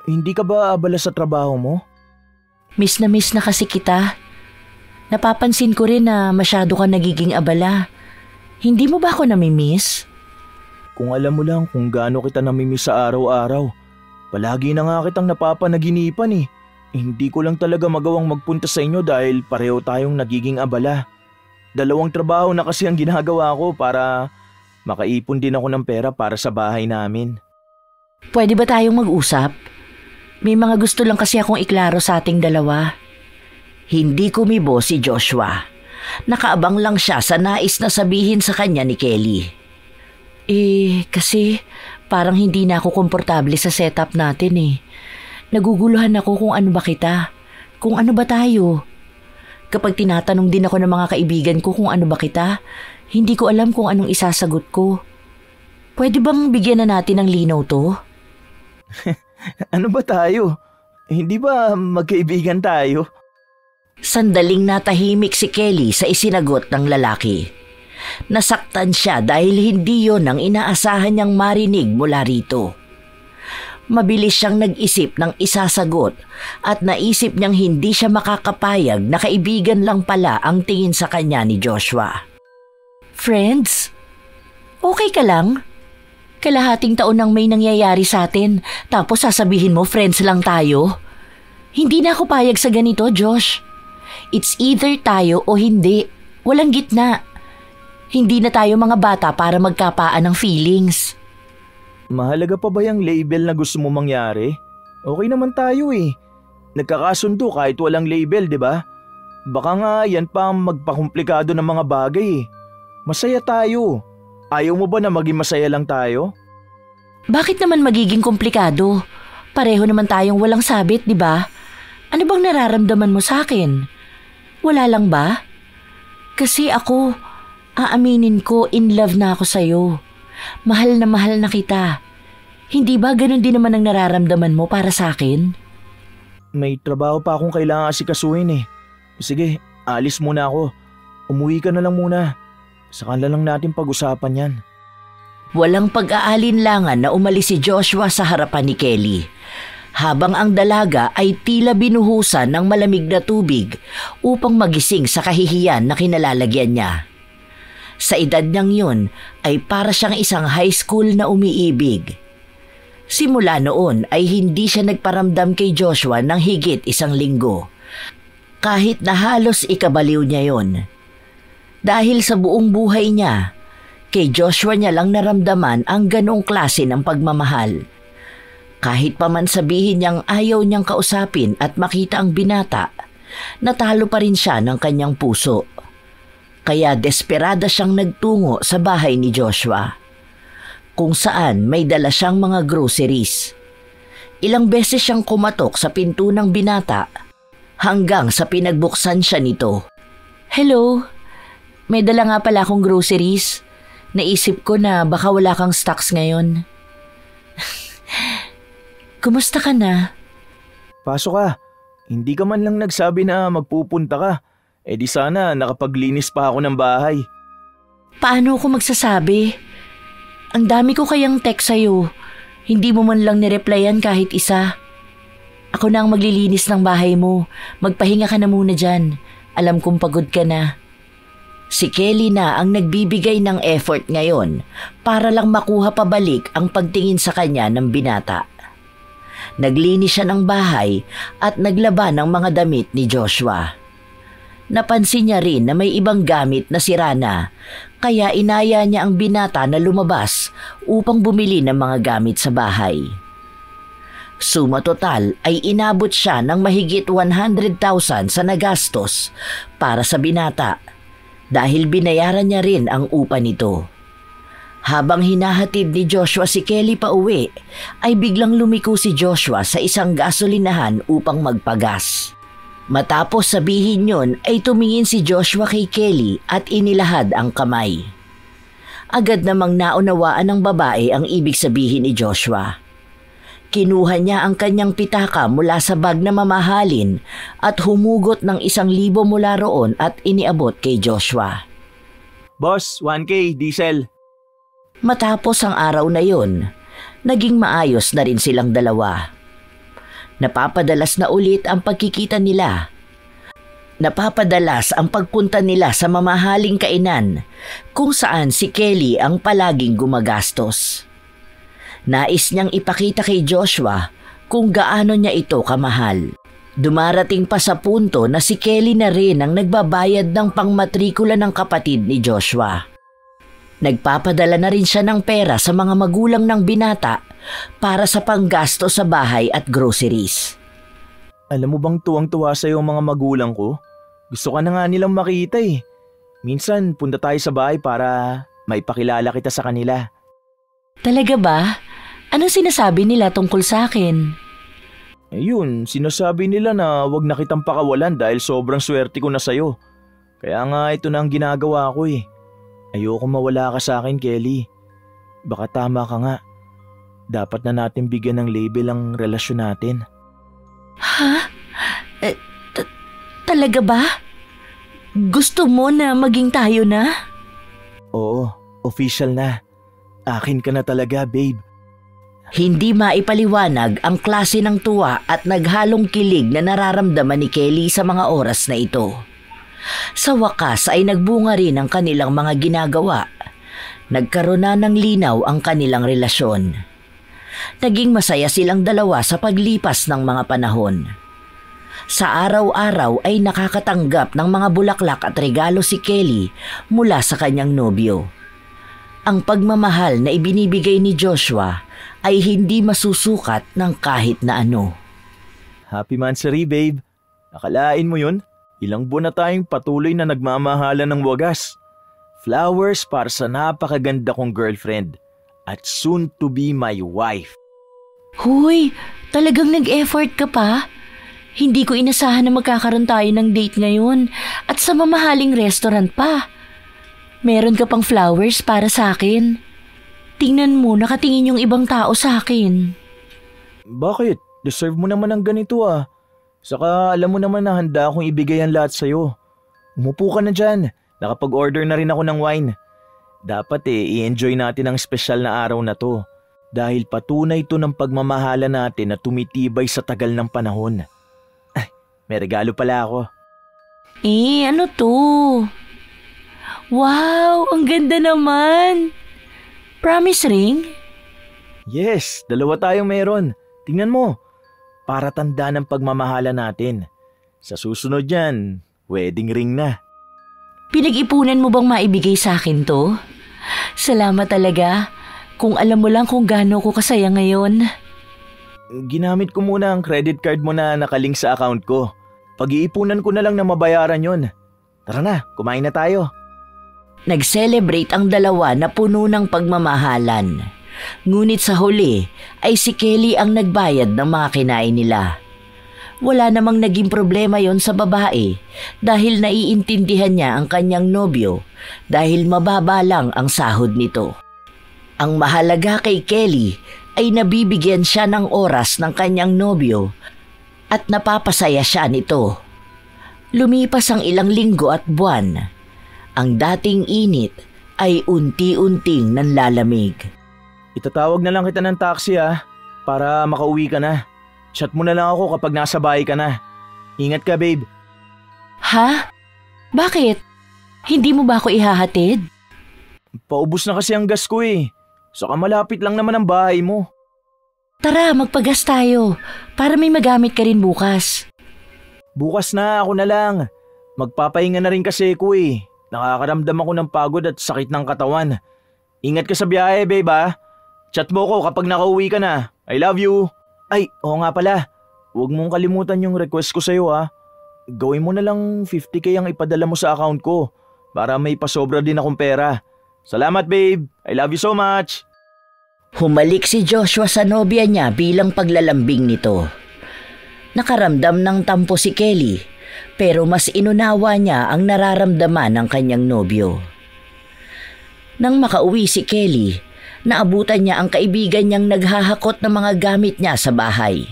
Hindi ka ba abala sa trabaho mo? Miss na kasi kita. Napapansin ko rin na masyado ka nagiging abala. Hindi mo ba ako namimiss? Kung alam mo lang kung gaano kita namimiss sa araw-araw. Palagi na nga kitang napapanaginipan eh. Hindi ko lang talaga magawang magpunta sa inyo dahil pareho tayong nagiging abala. 2 trabaho na kasi ang ginagawa ko para makaipon din ako ng pera para sa bahay namin. Pwede ba tayong mag-usap? May mga gusto lang kasi akong iklaro sa ating dalawa. Hindi kumibo si Joshua. Nakaabang lang siya sa nais na sabihin sa kanya ni Kelly. Kasi parang hindi na ako komportable sa setup natin eh. Naguguluhan ako kung ano ba kita, kung ano ba tayo. Kapag tinatanong din ako ng mga kaibigan ko kung ano ba kita, hindi ko alam kung anong isasagot ko. Pwede bang bigyan na natin ng linaw to? Ano ba tayo? Hindi ba magkaibigan tayo? Sandaling natahimik si Kelly sa isinagot ng lalaki. Nasaktan siya dahil hindi yon ang inaasahan niyang marinig mula rito. Mabilis siyang nag-isip ng isasagot at naisip niyang hindi siya makakapayag na kaibigan lang pala ang tingin sa kanya ni Joshua. Friends? Okay ka lang? Kalahating taon nang may nangyayari sa atin tapos sasabihin mo friends lang tayo? Hindi na ako payag sa ganito, Josh. It's either tayo o hindi. Walang gitna. Hindi na tayo mga bata para magkapaan ng feelings. Mahalaga pa ba yung label na gusto mo mangyari? Okay naman tayo eh. Nagkakasundo kahit walang label, di ba? Baka nga yan pa ang magpakomplikado ng mga bagay eh. Masaya tayo. Ayaw mo ba na maging masaya lang tayo? Bakit naman magiging komplikado? Pareho naman tayong walang sabit, di ba? Ano bang nararamdaman mo sa akin? Wala lang ba? Kasi ako, aaminin ko in love na ako sa'yo. Mahal na kita. Hindi ba ganun din naman ang nararamdaman mo para sa akin? May trabaho pa akong kailangan asikasuhin eh. Sige, alis muna ako. Umuwi ka na lang muna. Saka na lang natin pag-usapan yan. Walang pag-aalinlangan na umalis si Joshua sa harapan ni Kelly. Habang ang dalaga ay tila binuhusan ng malamig na tubig upang magising sa kahihiyan na kinalalagyan niya. Sa edad niyang yun ay para siyang isang high school na umiibig. Simula noon ay hindi siya nagparamdam kay Joshua ng higit 1 linggo. kahit na halos ikabaliw niya yon. Dahil sa buong buhay niya, kay Joshua niya lang naramdaman ang ganong klase ng pagmamahal. Kahit pa man sabihin niyang ayaw niyang kausapin at makita ang binata, natalo pa rin siya ng kanyang puso. Kaya desperada siyang nagtungo sa bahay ni Joshua, kung saan may dala siyang mga groceries. Ilang beses siyang kumatok sa pinto ng binata hanggang sa pinagbuksan siya nito. Hello, may dala nga pala akong groceries. Naisip ko na baka wala kang stocks ngayon. Kumusta ka na? Pasok ka. Hindi ka man lang nagsabi na magpupunta ka. Di sana nakapaglinis pa ako ng bahay. Paano ako magsasabi? Ang dami ko kayang text sa'yo. Hindi mo man lang nireplyan kahit isa. Ako na ang maglilinis ng bahay mo. Magpahinga ka na muna dyan. Alam kong pagod ka na. Si Kelly na ang nagbibigay ng effort ngayon para lang makuha pabalik ang pagtingin sa kanya ng binata. Naglinis siya ng bahay at naglaba ng mga damit ni Joshua. Napansin niya rin na may ibang gamit na sira na, kaya inaya niya ang binata na lumabas upang bumili ng mga gamit sa bahay. Suma total ay inabot siya ng mahigit 100,000 sa nagastos para sa binata dahil binayaran niya rin ang upa nito. Habang hinahatid ni Joshua si Kelly pa uwi, ay biglang lumiko si Joshua sa isang gasolinahan upang magpagas. Matapos sabihin yon ay tumingin si Joshua kay Kelly at inilahad ang kamay. Agad namang naunawaan ng babae ang ibig sabihin ni Joshua. Kinuha niya ang kanyang pitaka mula sa bag na mamahalin at humugot ng 1,000 mula roon at iniabot kay Joshua. Boss, 1K, diesel. Matapos ang araw na yon, naging maayos na rin silang dalawa. Napapadalas na ulit ang pagkikita nila. Napapadalas ang pagpunta nila sa mamahaling kainan kung saan si Kelly ang palaging gumagastos. Nais niyang ipakita kay Joshua kung gaano niya ito kamahal. Dumarating pa sa punto na si Kelly na rin ang nagbabayad ng pangmatrikula ng kapatid ni Joshua. Nagpapadala na rin siya ng pera sa mga magulang ng binata para sa panggasto sa bahay at groceries. Alam mo bang tuwang-tuwa sa'yo ang mga magulang ko? Gusto ka na nga nilang makita eh. Minsan punta tayo sa bahay para maipakilala kita sa kanila. Talaga ba? Anong sinasabi nila tungkol sa akin? Ayun, sinasabi nila na wag na kitang pakawalan dahil sobrang swerte ko na sa'yo. Kaya nga ito na ang ginagawa ko eh. Ayoko mawala ka sa akin, Kelly. Baka tama ka nga. Dapat na natin bigyan ng label ang relasyon natin. Ha? Talaga ba? Gusto mo na maging tayo na? Oo, official na. Akin ka na talaga, babe. Hindi maipaliwanag ang klase ng tuwa at naghalong kilig na nararamdaman ni Kelly sa mga oras na ito. Sa wakas ay nagbunga rin ang kanilang mga ginagawa. Nagkaroon na ng linaw ang kanilang relasyon. Naging masaya silang dalawa sa paglipas ng mga panahon. Sa araw-araw ay nakakatanggap ng mga bulaklak at regalo si Kelly mula sa kanyang nobyo. Ang pagmamahal na ibinibigay ni Joshua ay hindi masusukat ng kahit na ano. Happy Mansari, babe. Akalain mo yun? Ilang buwan na tayong patuloy na nagmamahalan ng wagas. Flowers para sa napakaganda kong girlfriend at soon to be my wife. Huy, talagang nag-effort ka pa? Hindi ko inasahan na magkakaroon tayo ng date ngayon at sa mamahaling restaurant pa. Meron ka pang flowers para sa akin. Tingnan mo, nakatingin yung ibang tao sa akin. Bakit? Deserve mo naman ng ganito ah. Saka alam mo naman na handa akong ibigay ang lahat sa'yo. Umupo ka na dyan. Nakapag-order na rin ako ng wine. Dapat i-enjoy natin ang espesyal na araw na to. Dahil patunay ito ng pagmamahala natin na tumitibay sa tagal ng panahon. Ay, may regalo pala ako. Ano to? Wow, ang ganda naman. Promise ring? Yes, 2 tayong meron. Tingnan mo. Para tanda ng pagmamahala natin. Sa susunod yan, wedding ring na. Pinag-ipunan mo bang maibigay sa akin to? Salamat talaga. Kung alam mo lang kung gaano ko kasaya ngayon. Ginamit ko muna ang credit card mo na nakalink sa account ko. Pag-iipunan ko na lang na mabayaran yon. Tara na, kumain na tayo. Nag-celebrate ang dalawa na puno ng pagmamahalan. Ngunit sa huli ay si Kelly ang nagbayad ng mga kinain nila. Wala namang naging problema yon sa babae dahil naiintindihan niya ang kanyang nobyo dahil mababa lang ang sahod nito. Ang mahalaga kay Kelly ay nabibigyan siya ng oras ng kanyang nobyo at napapasaya siya nito. Lumipas ang ilang linggo at buwan. Ang dating init ay unti-unting nanlalamig. Itatawag na lang kita ng taxi para makauwi ka na. Chat mo na lang ako kapag nasa bahay ka na. Ingat ka, babe. Ha? Bakit? Hindi mo ba ako ihahatid? Paubos na kasi ang gas ko eh. Saka malapit lang naman ang bahay mo. Tara, magpagas tayo para may magamit ka rin bukas. Bukas na, ako na lang. Magpapahinga na rin kasi ko eh. Nakakaramdam ako ng pagod at sakit ng katawan. Ingat ka sa biyahe, babe. Chat mo ko kapag nakauwi ka na. I love you. Ay, oo nga pala. Huwag mong kalimutan yung request ko sa'yo Gawin mo na lang 50k ang ipadala mo sa account ko para may pasobra din akong pera. Salamat, babe. I love you so much. Humalik si Joshua sa nobya niya bilang paglalambing nito. Nakaramdam ng tampo si Kelly pero mas inunawa niya ang nararamdaman ng kanyang nobyo. Nang makauwi si Kelly, naabutan niya ang kaibigan niyang naghahakot ng mga gamit niya sa bahay.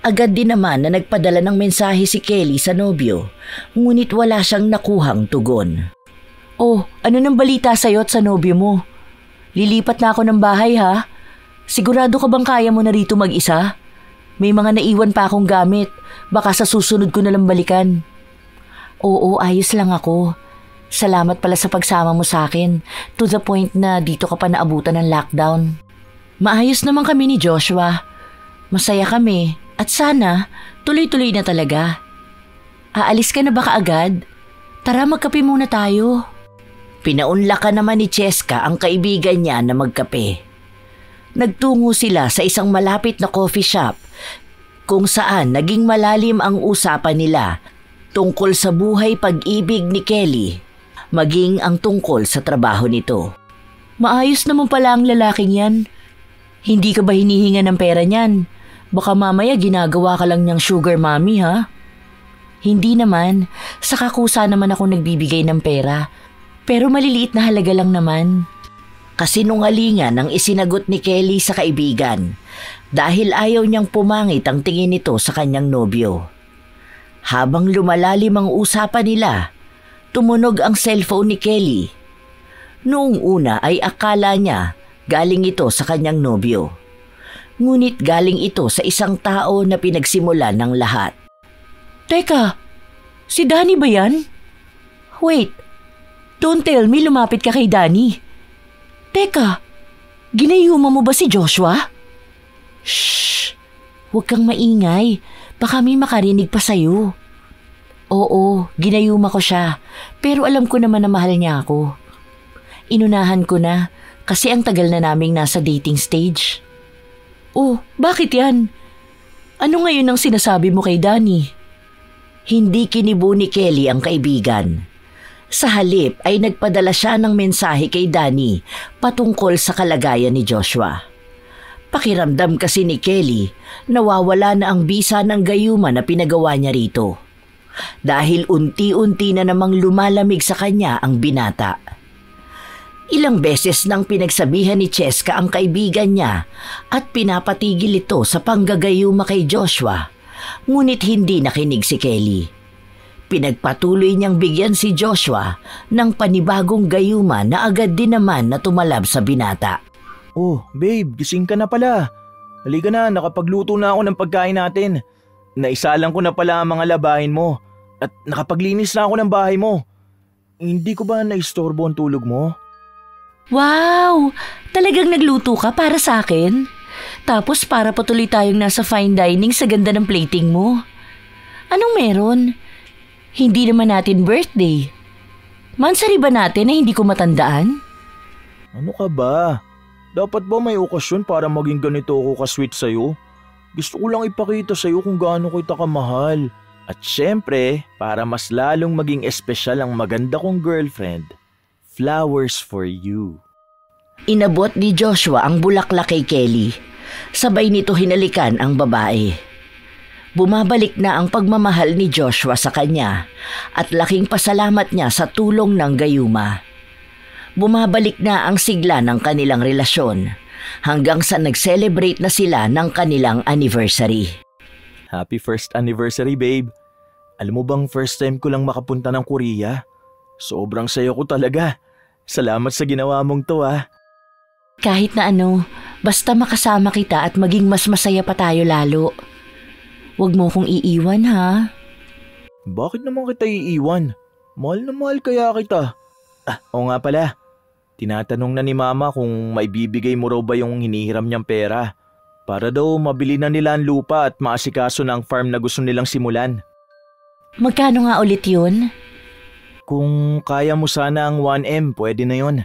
Agad din naman na nagpadala ng mensahe si Kelly sa nobyo, ngunit wala siyang nakuhang tugon. Oh, ano nang balita sa'yo at sa nobyo mo? Lilipat na ako ng bahay ha? Sigurado ka bang kaya mo na rito mag-isa? May mga naiwan pa akong gamit, baka sa susunod ko na lang balikan. Oo, ayos lang ako. Salamat pala sa pagsama mo sa akin, to the point na dito ka pa naabutan ng lockdown. Maayos naman kami ni Joshua. Masaya kami at sana tuloy-tuloy na talaga. Aalis ka na ba kaagad? Tara magkape muna tayo. Pinaunlakan naman ni Cheska ang kaibigan niya na magkape. Nagtungo sila sa isang malapit na coffee shop kung saan naging malalim ang usapan nila tungkol sa buhay pag-ibig ni Kelly, maging ang tungkol sa trabaho nito. Maayos naman pala ang lalaking yan. Hindi ka ba hinihinga ng pera niyan? Baka mamaya ginagawa ka lang niyang sugar mommy ha? Hindi naman, sa kakusa naman ako nagbibigay ng pera. Pero maliliit na halaga lang naman. Kasinungalingan ang isinagot ni Kelly sa kaibigan dahil ayaw niyang pumangit ang tingin nito sa kanyang nobyo. Habang lumalalim ang usapan nila, tumunog ang cellphone ni Kelly. Noong una ay akala niya galing ito sa kanyang nobyo. Ngunit galing ito sa isang tao na pinagsimulan ng lahat. Teka, si Danny ba yan? Wait, don't tell me lumapit ka kay Danny. Teka, ginayuma mo ba si Joshua? Shh! Huwag kang maingay. Baka may makarinig pa sa'yo. Oo, ginayuma ko siya. Pero alam ko naman na mahal niya ako. Inunahan ko na kasi ang tagal na naming nasa dating stage. Oh, bakit yan? Ano ngayon ang sinasabi mo kay Danny? Hindi kinibo ni Kelly ang kaibigan. Sa halip ay nagpadala siya ng mensahe kay Danny patungkol sa kalagayan ni Joshua. Pakiramdam kasi ni Kelly, nawawala na ang bisa ng gayuma na pinagawa niya rito. Dahil unti-unti na namang lumalamig sa kanya ang binata. Ilang beses nang pinagsabihan ni Cheska ang kaibigan niya at pinapatigil ito sa panggagayuma kay Joshua, ngunit hindi nakinig si Kelly. Pinagpatuloy niyang bigyan si Joshua ng panibagong gayuma na agad din naman na tumalab sa binata. Oh, babe, gising ka na pala. Halika na, nakapagluto na ako ng pagkain natin. Naisalang ko na pala ang mga labahin mo at nakapaglinis na ako ng bahay mo. Hindi ko ba naistorbo ang tulog mo? Wow! Talagang nagluto ka para sa akin? Tapos para patuloy tayong nasa fine dining sa ganda ng plating mo. Anong meron? Hindi naman natin birthday. Mansari ba natin na hindi ko matandaan? Ano ka ba? Dapat ba may okasyon para maging ganito ako ka-sweet sa'yo? Gusto ko lang ipakita sa'yo kung gaano kita kamahal. At syempre, para mas lalong maging espesyal ang maganda kong girlfriend, flowers for you. Inabot ni Joshua ang bulaklak kay Kelly. Sabay nito hinalikan ang babae. Bumabalik na ang pagmamahal ni Joshua sa kanya at laking pasalamat niya sa tulong ng gayuma. Bumabalik na ang sigla ng kanilang relasyon hanggang sa nag-celebrate na sila ng kanilang anniversary. Happy first anniversary, babe. Alam mo bang first time ko lang makapunta ng Korea? Sobrang saya ko talaga. Salamat sa ginawa mong to, ah. Kahit na ano, basta makasama kita at maging mas masaya pa tayo lalo. Huwag mo kong iiwan, ha? Bakit naman kita iiwan? Mahal na mahal kaya kita. Oo nga pala. Tinatanong na ni Mama kung maibibigay mo raw ba yung hinihiram niyang pera. Para daw mabili na nila ang lupa at maasikaso na ang farm na gusto nilang simulan. Magkano nga ulit yun? Kung kaya mo sana ang 1M, pwede na yon.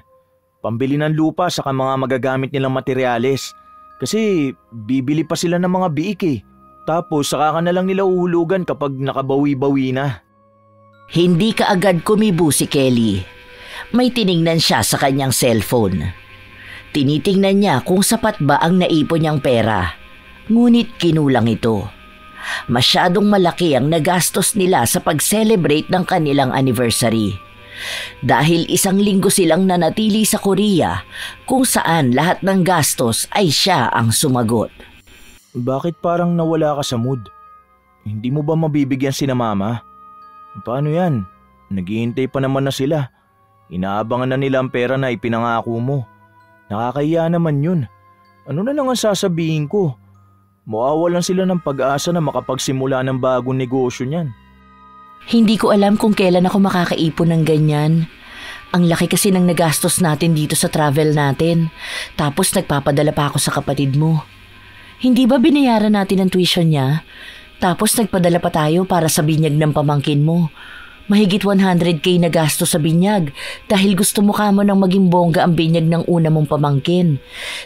Pambili ng lupa saka mga magagamit nilang materyales. Kasi bibili pa sila ng mga biik eh. Tapos saka ka na lang nila uhulugan kapag nakabawi-bawi na. Hindi kaagad kumibo si Kelly. May tiningnan siya sa kanyang cellphone. Tinitingnan niya kung sapat ba ang naipon niyang pera. Ngunit kinulang ito. Masyadong malaki ang nagastos nila sa pag-celebrate ng kanilang anniversary. Dahil 1 linggo silang nanatili sa Korea kung saan lahat ng gastos ay siya ang sumagot. Bakit parang nawala ka sa mood? Hindi mo ba mabibigyan sina Mama? Paano yan? Naghihintay pa naman na sila. Inaabangan na nila ang pera na ipinangako mo. Nakakahiya naman yun. Ano na lang ang sasabihin ko? Mawawalan sila ng pag-asa na makapagsimula ng bagong negosyo niyan. Hindi ko alam kung kailan ako makakaipon ng ganyan. Ang laki kasi ng nagastos natin dito sa travel natin. Tapos nagpapadala pa ako sa kapatid mo. Hindi ba binayaran natin ang tuition niya? Tapos nagpadala pa tayo para sa binyag ng pamangkin mo. Mahigit 100K na gasto sa binyag dahil gusto mo kamo nang maging bongga ang binyag ng una mong pamangkin.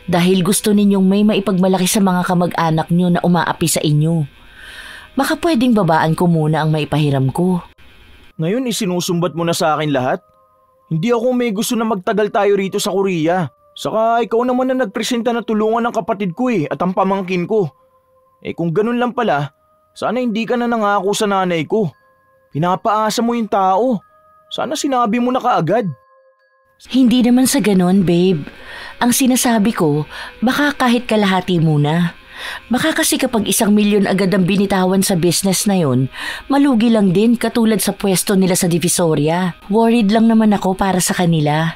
Dahil gusto ninyong may maipagmalaki sa mga kamag-anak nyo na umaapi sa inyo. Baka pwedeng babaan ko muna ang maipahiram ko. Ngayon isinusumbat mo na sa akin lahat? Hindi ako may gusto na magtagal tayo rito sa Korea. Saka ikaw naman na nagpresenta na tulungan ng kapatid ko at ang pamangkin ko. Kung ganun lang pala, sana hindi ka na nangako sa nanay ko. Pinapaasa mo yung tao. Sana sinabi mo na kaagad. Hindi naman sa ganon, babe. Ang sinasabi ko, baka kahit kalahati muna. Baka kasi kapag 1 milyon agad ang binitawan sa business na yon, malugi lang din katulad sa pwesto nila sa Divisoria. Worried lang naman ako para sa kanila.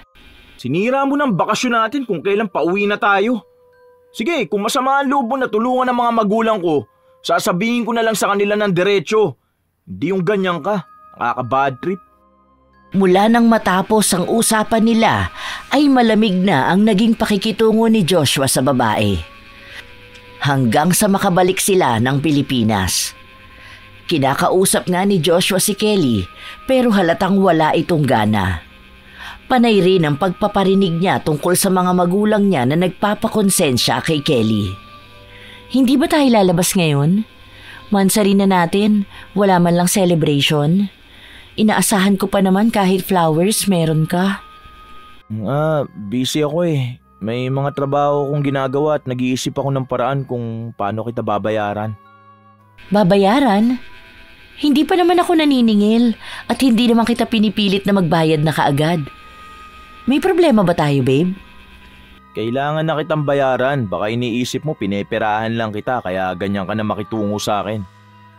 Sinira mo ng bakasyon natin kung kailan pauwi na tayo. Sige, kung masama ang loob mo na tulungan ng mga magulang ko, sasabihin ko na lang sa kanila ng diretso. Hindi yung ganyan ka, nakaka-bad trip. Mula nang matapos ang usapan nila, ay malamig na ang naging pakikitungo ni Joshua sa babae. Hanggang sa makabalik sila ng Pilipinas. Kinakausap nga ni Joshua si Kelly pero halatang wala itong gana. Panay rin ang pagpaparinig niya tungkol sa mga magulang niya na nagpapakonsensya kay Kelly. Hindi ba tayo lalabas ngayon? Mansari na natin, wala man lang celebration. Inaasahan ko pa naman kahit flowers meron ka. Busy ako eh. May mga trabaho akong ginagawa at nag-iisip ako ng paraan kung paano kita babayaran. Babayaran? Hindi pa naman ako naniningil at hindi naman kita pinipilit na magbayad na kaagad. May problema ba tayo, babe? Kailangan na kitang bayaran. Baka iniisip mo pineperahan lang kita kaya ganyan ka na makitungo sa akin.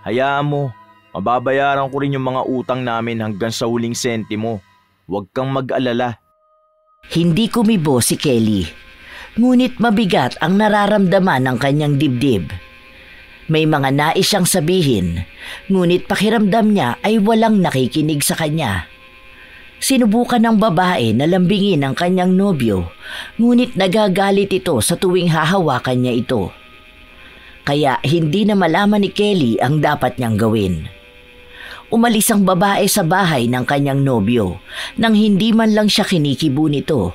Hayaan mo, mababayaran ko rin yung mga utang namin hanggang sa huling sentimo. Huwag kang mag-alala. Hindi kumibo si Kelly. Ngunit mabigat ang nararamdaman ng kanyang dibdib. May mga nais siyang sabihin, ngunit pakiramdam niya ay walang nakikinig sa kanya. Sinubukan ng babae na lambingin ang kanyang nobyo, ngunit nagagalit ito sa tuwing hahawakan niya ito. Kaya hindi na malaman ni Kelly ang dapat niyang gawin. Umalis ang babae sa bahay ng kanyang nobyo nang hindi man lang siya kinikibo nito.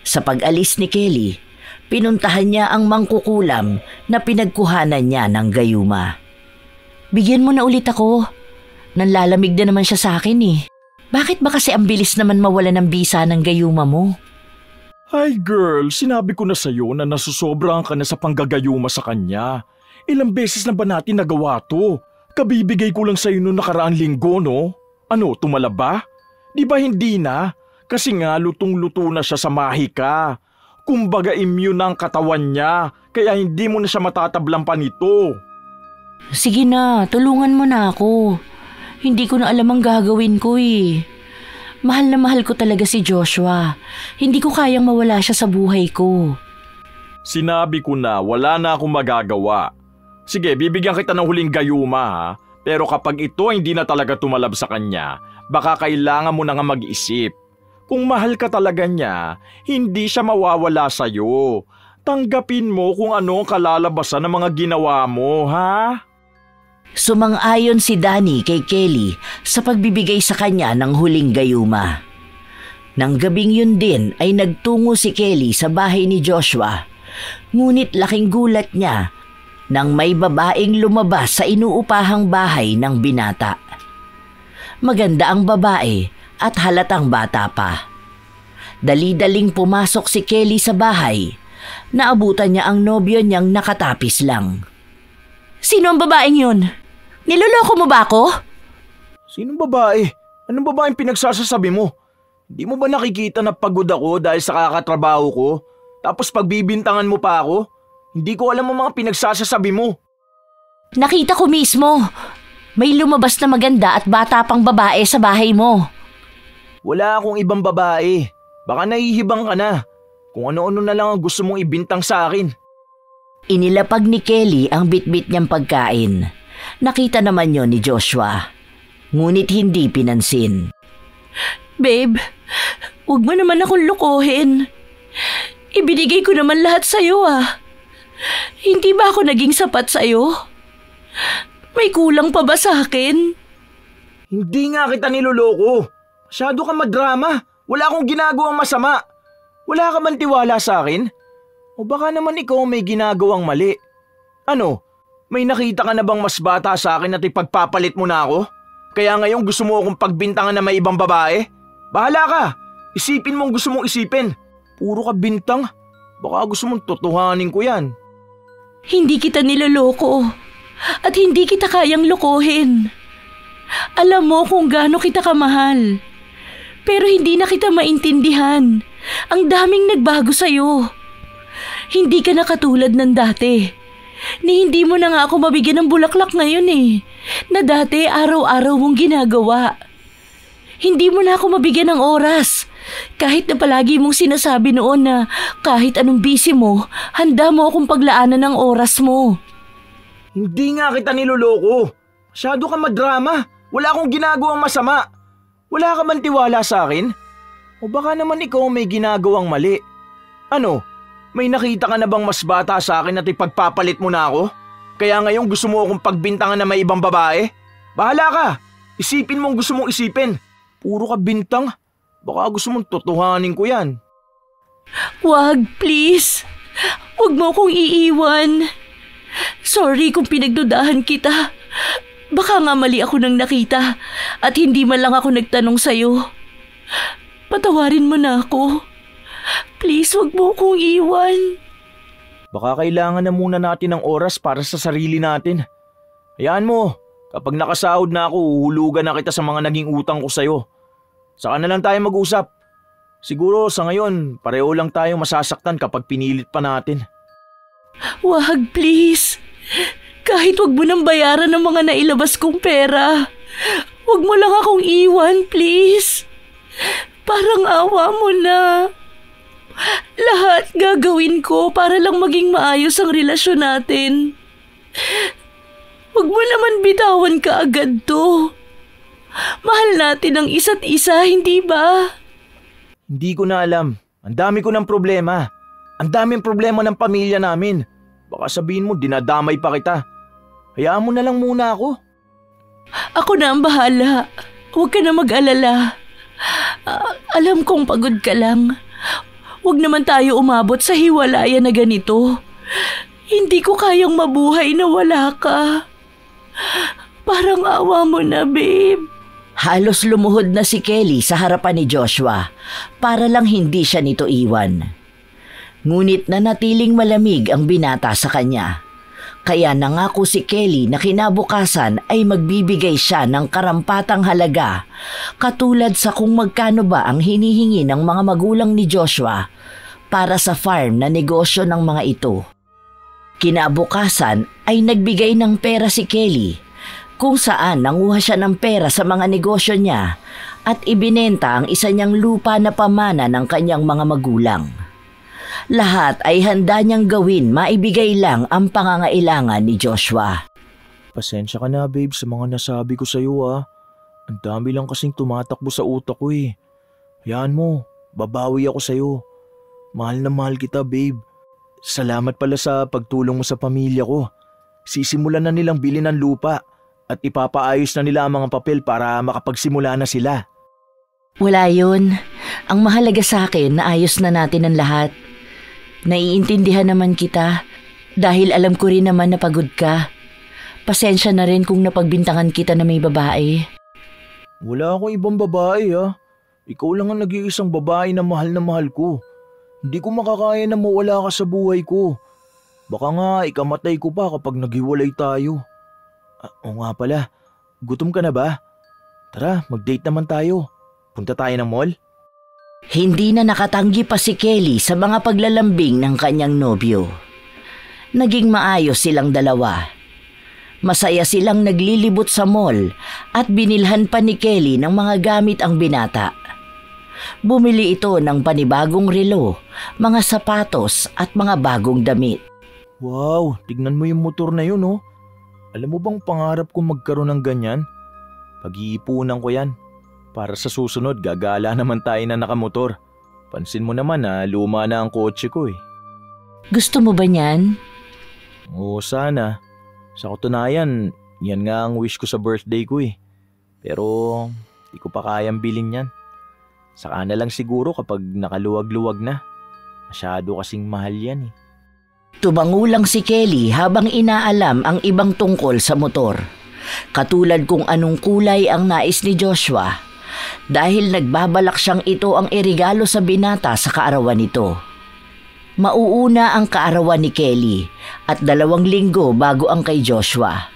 Sa pag-alis ni Kelly, pinuntahan niya ang mangkukulam na pinagkuhanan niya ng gayuma. Bigyan mo na ulit ako. Nanlalamig na naman siya sa akin eh. Bakit ba kasi ang bilis naman mawala ng bisa ng gayuma mo? Ay girl, sinabi ko na sa'yo na nasusobrahan ka na sa panggagayuma sa kanya. Ilang beses na ba natin nagawa to? Kabibigay ko lang sa'yo noong nakaraang linggo, no? Ano, tumala ba? Di ba hindi na? Kasi nga lutong-luto na siya sa mahika. Kumbaga immune na ang katawan niya, kaya hindi mo na siya matatablang pa nito. Sige na, tulungan mo na ako. Hindi ko na alam ang gagawin ko eh. Mahal na mahal ko talaga si Joshua. Hindi ko kayang mawala siya sa buhay ko. Sinabi ko na wala na akong magagawa. Sige, bibigyan kita ng huling gayuma ha. Pero kapag ito hindi na talaga tumalab sa kanya, baka kailangan mo na nga mag-isip. Kung mahal ka talaga niya, hindi siya mawawala sa'yo. Tanggapin mo kung ano ang kalalabasan ng mga ginawa mo, ha? Sumang-ayon si Danny kay Kelly sa pagbibigay sa kanya ng huling gayuma. Nang gabing yun din ay nagtungo si Kelly sa bahay ni Joshua. Ngunit laking gulat niya nang may babaeng lumabas sa inuupahang bahay ng binata. Maganda ang babae at halatang bata pa. Dali-daling pumasok si Kelly sa bahay. Naabutan niya ang nobyo niyang nakatapis lang. Sino ang babaeng yun? Niloloko mo ba ako? Sinong babae? Anong babaeng pinagsasasabi mo? Hindi mo ba nakikita na pagod ako dahil sa kakatrabaho ko? Tapos pagbibintangan mo pa ako? Hindi ko alam ang mga pinagsasasabi mo. Nakita ko mismo. May lumabas na maganda at bata pang babae sa bahay mo. Wala akong ibang babae. Baka nahihibang ka na. Kung ano-ano na lang ang gusto mong ibintang sa akin. Inilapag ni Kelly ang bitbit niyang pagkain. Nakita naman yon ni Joshua. Ngunit hindi pinansin. Babe, huwag mo naman akong lukuhin. Ibinigay ko naman lahat sa'yo ah. Hindi ba ako naging sapat sa'yo? May kulang pa ba sa akin? Hindi nga kita niloloko. Masyado ka madrama. Wala akong ginagawang masama. Wala ka man tiwala sa akin? O baka naman ikaw may ginagawang mali. Ano? May nakita ka na bang mas bata sa akin at ipagpapalit mo na ako? Kaya ngayon gusto mo akong pagbintangan na may ibang babae? Bahala ka. Isipin mo ang gusto mong isipin. Puro ka bintang. Baka gusto mong totohanin ko yan. Hindi kita niloloko at hindi kita kayang lokohin. Alam mo kung gaano kita kamahal. Pero hindi na kita maintindihan. Ang daming nagbago sa'yo. Hindi ka na katulad ng dati. Ni hindi mo na nga ako mabigyan ng bulaklak ngayon eh. Na dati araw-araw mong ginagawa. Hindi mo na ako mabigyan ng oras. Kahit na palagi mong sinasabi noon na kahit anong busy mo, handa mo akong paglaanan ng oras mo. Hindi nga kita niloloko. Masyado ka madrama. Wala akong ginagawang masama. Wala ka man tiwala sa akin? O baka naman ikaw may ginagawang mali. Ano? May nakita ka na bang mas bata sa akin at ipagpapalit mo na ako? Kaya ngayon gusto mo akong pagbintangan na may ibang babae? Bahala ka. Isipin mo ang gusto mong isipin. Puro ka bintang. Baka gusto mong totohanin ko yan. Wag, please. Wag mo akong iiwan. Sorry kung pinagdudahan kita. Baka nga mali ako nang nakita at hindi man lang ako nagtanong sa'yo. Patawarin mo na ako. Please, wag mo akong iwan. Baka kailangan na muna natin ng oras para sa sarili natin. Hayaan mo, kapag nakasahod na ako, uhulugan na kita sa mga naging utang ko sa'yo. Saka na lang tayo mag-usap. Siguro sa ngayon, pareho lang tayo masasaktan kapag pinilit pa natin. Wag, please. Kahit wag mo nang bayaran ng mga nailabas kong pera. Wag mo lang akong iwan, please. Parang awa mo na. Lahat gagawin ko para lang maging maayos ang relasyon natin. Wag mo naman bitawan ka agad to. Mahal natin ang isa't isa, hindi ba? Hindi ko na alam. Ang dami ko ng problema. Ang daming problema ng pamilya namin. Baka sabihin mo dinadamay pa kita. Hayaan mo na lang muna ako. Ako na ang bahala. Huwag ka na mag-alala. Alam kong pagod ka lang. Huwag naman tayo umabot sa hiwalayan na ganito. Hindi ko kayang mabuhay na wala ka. Parang awa mo na, babe. Halos lumuhod na si Kelly sa harapan ni Joshua para lang hindi siya nito iwan. Ngunit nanatiling malamig ang binata sa kanya. Kaya nangako si Kelly na kinabukasan ay magbibigay siya ng karampatang halaga katulad sa kung magkano ba ang hinihingi ng mga magulang ni Joshua para sa farm na negosyo ng mga ito. Kinabukasan ay nagbigay ng pera si Kelly kung saan nanguha siya ng pera sa mga negosyo niya at ibinenta ang isa niyang lupa na pamana ng kanyang mga magulang. Lahat ay handa niyang gawin, maibigay lang ang pangangailangan ni Joshua. Pasensya ka na, babe, sa mga nasabi ko sa'yo ah. Ang dami lang kasing tumatakbo sa utak ko eh. Hayaan mo, babawi ako sa'yo. Mahal na mahal kita, babe. Salamat pala sa pagtulong mo sa pamilya ko. Sisimulan na nilang bili ng lupa at ipapaayos na nila ang mga papel para makapagsimula na sila. Wala yun. Ang mahalaga sa akin na ayos na natin ang lahat. Naiintindihan naman kita dahil alam ko rin naman na pagod ka. Pasensya na rin kung napagbintangan kita na may babae. Wala akong ibang babae ah. Ikaw lang ang nag-iisang babae na mahal ko. Hindi ko makakaya na mawala ka sa buhay ko. Baka nga ikamatay ko pa kapag naghiwalay tayo. Oo nga pala, gutom ka na ba? Tara, mag-date naman tayo. Punta tayo ng mall? Hindi na nakatanggi pa si Kelly sa mga paglalambing ng kanyang nobyo. Naging maayos silang dalawa. Masaya silang naglilibot sa mall at binilhan pa ni Kelly ng mga gamit ang binata. Bumili ito ng panibagong relo, mga sapatos at mga bagong damit. Wow, tignan mo yung motor na yun oh. Alam mo bang pangarap kong magkaroon ng ganyan? Pag-iipunan ko yan. Para sa susunod, gagala naman tayo na nakamotor. Pansin mo naman na luma na ang kotse ko eh. Gusto mo ba niyan? Oo, sana. Sa katunayan, yan nga ang wish ko sa birthday ko eh. Pero di ko pa kayang bilhin yan. Saka na lang siguro kapag nakaluwag-luwag na. Masyado kasing mahal yan eh. Tumangulang si Kelly habang inaalam ang ibang tungkol sa motor. Katulad kung anong kulay ang nais ni Joshua. Dahil nagbabalak siyang ito ang irigalo sa binata sa kaarawan nito. Mauuna ang kaarawan ni Kelly at 2 linggo bago ang kay Joshua.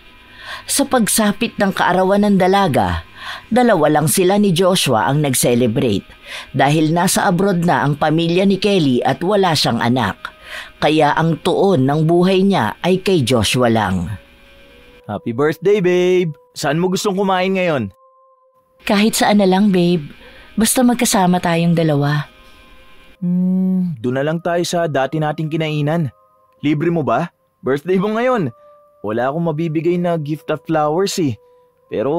Sa pagsapit ng kaarawan ng dalaga, 2 lang sila ni Joshua ang nag-celebrate dahil nasa abroad na ang pamilya ni Kelly at wala siyang anak. Kaya ang tuon ng buhay niya ay kay Joshua lang. Happy birthday, babe! Saan mo gustong kumain ngayon? Kahit saan na lang, babe. Basta magkasama tayong dalawa. Doon na lang tayo sa dati nating kinainan. Libre mo ba? Birthday mo ngayon. Wala akong mabibigay na gift at flowers eh. Pero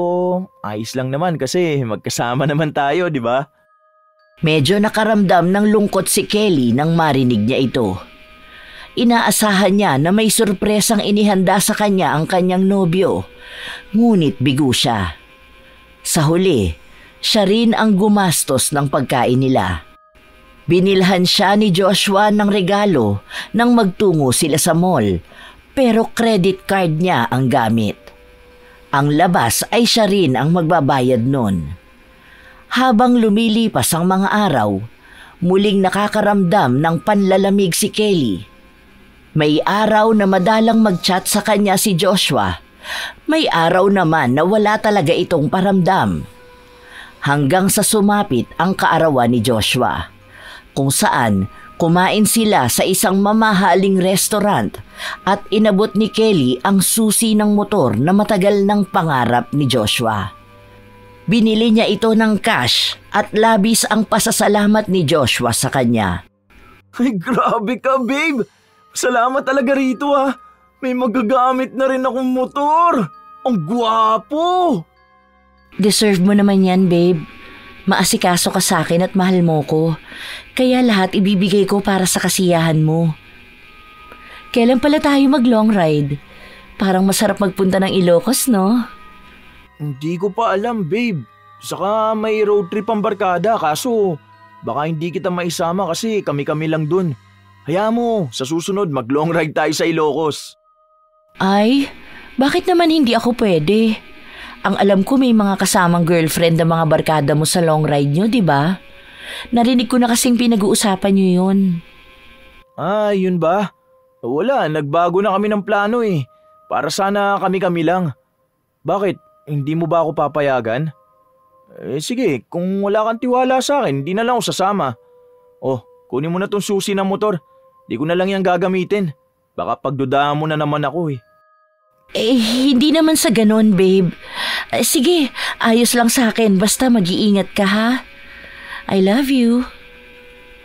ayos lang naman kasi magkasama naman tayo, di ba? Medyo nakaramdam ng lungkot si Kelly nang marinig niya ito. Inaasahan niya na may sorpresang inihanda sa kanya ang kanyang nobyo. Ngunit bigo siya. Sa huli, siya rin ang gumastos ng pagkain nila. Binilhan siya ni Joshua ng regalo nang magtungo sila sa mall, pero credit card niya ang gamit. Ang labas ay siya rin ang magbabayad nun. Habang lumilipas ang mga araw, muling nakakaramdam ng panlalamig si Kelly. May araw na madalang mag-chat sa kanya si Joshua. May araw naman na wala talaga itong paramdam. Hanggang sa sumapit ang kaarawan ni Joshua, kung saan kumain sila sa isang mamahaling restaurant at inabot ni Kelly ang susi ng motor na matagal ng pangarap ni Joshua. Binili niya ito ng cash at labis ang pasasalamat ni Joshua sa kanya. Ay, grabe ka, babe! Salamat talaga rito ah! May magagamit na rin akong motor! Ang gwapo! Deserve mo naman yan, babe. Maasikaso ka sa akin at mahal mo ko. Kaya lahat ibibigay ko para sa kasiyahan mo. Kailan pala tayo mag-long ride? Parang masarap magpunta ng Ilocos, no? Hindi ko pa alam, babe. Saka may road trip ang barkada kaso baka hindi kita maisama kasi kami-kami lang dun. Hayaan mo, sa susunod mag-long ride tayo sa Ilocos. Ay, bakit naman hindi ako pwede? Ang alam ko may mga kasamang girlfriend ng mga barkada mo sa long ride nyo, di ba? Narinig ko na kasing pinag-uusapan nyo yun. Ah, yun ba? Wala, nagbago na kami ng plano eh. Para sana kami-kami lang. Bakit? Hindi mo ba ako papayagan? Sige, kung wala kang tiwala sa akin, hindi na lang ako sasama. Oh, kunin mo na tong susi ng motor. Di ko na lang yan gagamitin. Baka pagdudahan mo na naman ako eh. Hindi naman sa ganon, babe. Sige, ayos lang sa akin. Basta mag-iingat ka, ha? I love you.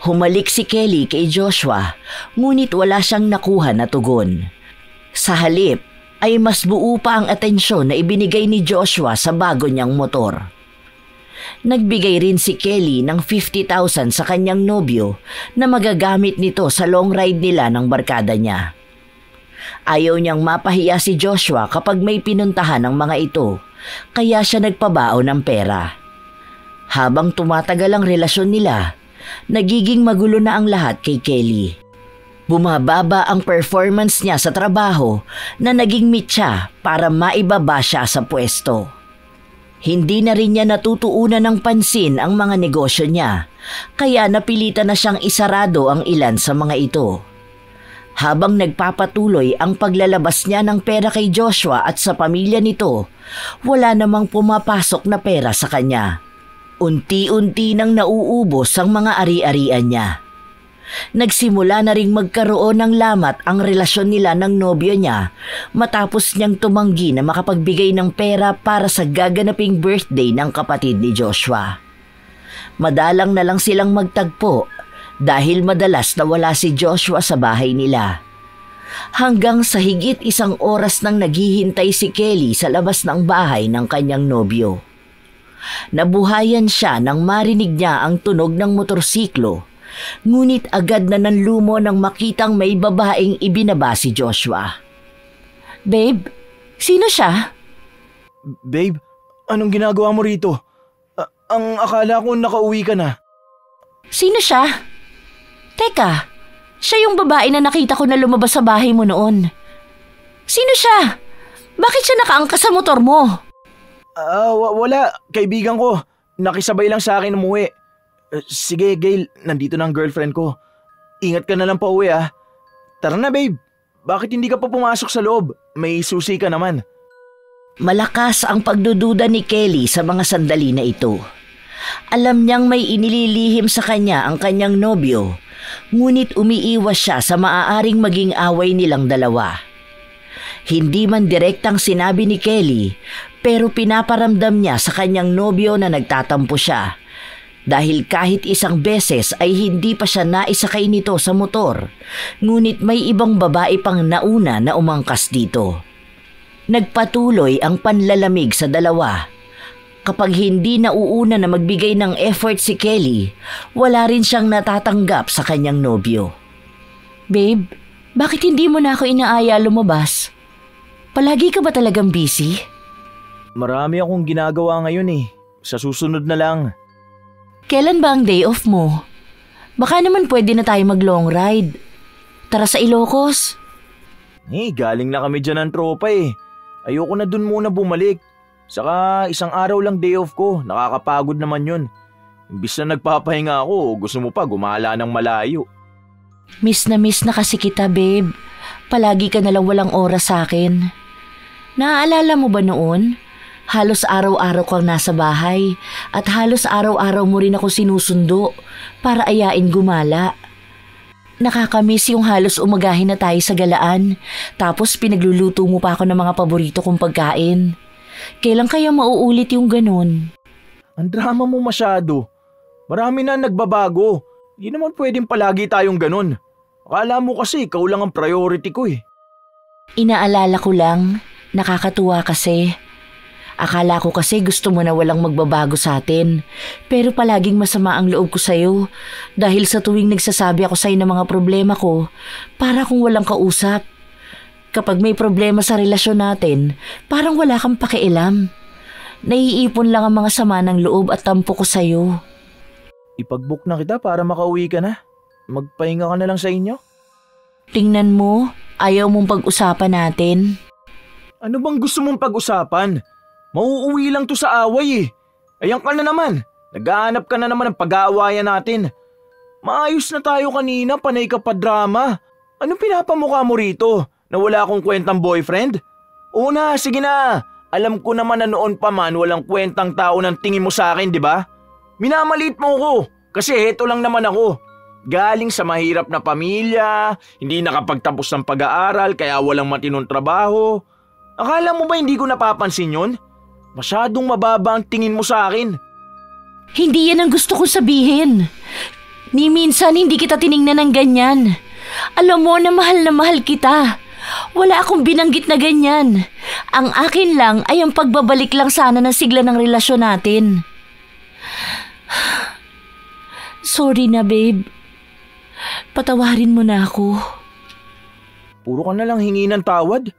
Humalik si Kelly kay Joshua, ngunit wala siyang nakuha na tugon. Sa halip, ay mas buo pa ang atensyon na ibinigay ni Joshua sa bago niyang motor. Nagbigay rin si Kelly ng 50,000 sa kanyang nobyo na magagamit nito sa long ride nila ng barkada niya. Ayaw niyang mapahiya si Joshua kapag may pinuntahan ng mga ito, kaya siya nagpabao ng pera. Habang tumatagal ang relasyon nila, nagiging magulo na ang lahat kay Kelly. Bumababa ang performance niya sa trabaho na naging mitya para maibaba siya sa pwesto. Hindi na rin niya natutuunan ng pansin ang mga negosyo niya, kaya napilitan na siyang isarado ang ilan sa mga ito. Habang nagpapatuloy ang paglalabas niya ng pera kay Joshua at sa pamilya nito, wala namang pumapasok na pera sa kanya. Unti-unti nang nauubos ang mga ari-arian niya. Nagsimula na ring magkaroon ng lamat ang relasyon nila ng nobyo niya matapos niyang tumanggi na makapagbigay ng pera para sa gaganaping birthday ng kapatid ni Joshua. Madalang na lang silang magtagpo dahil madalas nawala si Joshua sa bahay nila. Hanggang sa higit 1 oras nang naghihintay si Kelly sa labas ng bahay ng kanyang nobyo. Nabuhayan siya nang marinig niya ang tunog ng motorsiklo, ngunit agad na nanlumo nang makitang may babaeng ibinaba si Joshua. Babe, sino siya? Babe, anong ginagawa mo rito? Ang akala ko nakauwi ka na. Sino siya? Teka, siya yung babae na nakita ko na lumabas sa bahay mo noon. Sino siya? Bakit siya nakaangkas sa motor mo? Wala. Kaibigan ko. Nakisabay lang sa akin umuwi. Sige, Gail. Nandito na ang girlfriend ko. Ingat ka na lang pa uwi, ah. Tara na, babe. Bakit hindi ka pa pumasok sa loob? May susi ka naman. Malakas ang pagdududa ni Kelly sa mga sandali na ito. Alam niyang may inililihim sa kanya ang kanyang nobyo, ngunit umiiwas siya sa maaaring maging away nilang dalawa. Hindi man direktang sinabi ni Kelly, pero pinaparamdam niya sa kanyang nobyo na nagtatampo siya. Dahil kahit 1 beses ay hindi pa siya naisakay nito sa motor, ngunit may ibang babae pang nauna na umangkas dito. Nagpatuloy ang panlalamig sa dalawa. Kapag hindi nauuna na magbigay ng effort si Kelly, wala rin siyang natatanggap sa kanyang nobyo. Babe, bakit hindi mo na ako inaaya lumabas? Palagi ka ba talagang busy? Marami akong ginagawa ngayon eh. Sa susunod na lang. Kailan ba ang day off mo? Baka naman pwede na tayo mag-long ride. Tara sa Ilocos. Galing na kami dyan ng tropa eh. Ayoko na dun muna bumalik. Saka 1 araw lang day off ko. Nakakapagod naman yun. Imbis na nagpapahinga ako, gusto mo pa gumala ng malayo. Miss na kasi kita, babe. Palagi ka nalang walang oras sa akin. Naaalala mo ba noon? Halos araw-araw kang nasa bahay at halos araw-araw mo rin ako sinusundo para ayain gumala. Nakakamiss yung halos umagahin na tayo sa galaan tapos pinagluluto mo pa ako ng mga paborito kong pagkain. Kailan kaya mauulit yung ganun? Ang drama mo masyado. Marami na nagbabago. Di naman pwedeng palagi tayong ganun. Akala mo kasi ikaw lang ang priority ko eh. Inaalala ko lang, nakakatuwa kasi. Akala ko kasi gusto mo na walang magbabago sa atin. Pero palaging masama ang loob ko sa'yo. Dahil sa tuwing nagsasabi ako sa'yo ng mga problema ko, para kung walang kausap. Kapag may problema sa relasyon natin, parang wala kang pakialam. Naiipon lang ang mga sama ng loob at tampo ko sa'yo. Ipag-book na kita para makauwi ka na. Magpahinga ka na lang sa inyo. Tingnan mo, ayaw mong pag-usapan natin. Ano bang gusto mong pag-usapan? Mauuwi lang to sa away eh. Ayan ka na naman. Naghahanap ka na naman ng pag-aawayan natin. Maayos na tayo kanina, panay ka pa drama. Anong pinapamukha mo rito? Na wala akong kwentang boyfriend? Oo na, sige na. Alam ko naman na noon pa man walang kwentang tao ng tingin mo sa akin, di ba? Minamaliit mo ko kasi heto lang naman ako. Galing sa mahirap na pamilya, hindi nakapagtapos ng pag-aaral kaya walang matinong trabaho. Akala mo ba hindi ko napapansin yun? Masyadong mababa ang tingin mo sa akin. Hindi yan ang gusto kong sabihin. Ni minsan hindi kita tiningnan ng ganyan. Alam mo na mahal kita. Wala akong binanggit na ganyan. Ang akin lang ay ang pagbabalik lang sana ng sigla ng relasyon natin. Sorry na, babe. Patawarin mo na ako. Puro ka na lang hingi ng tawad.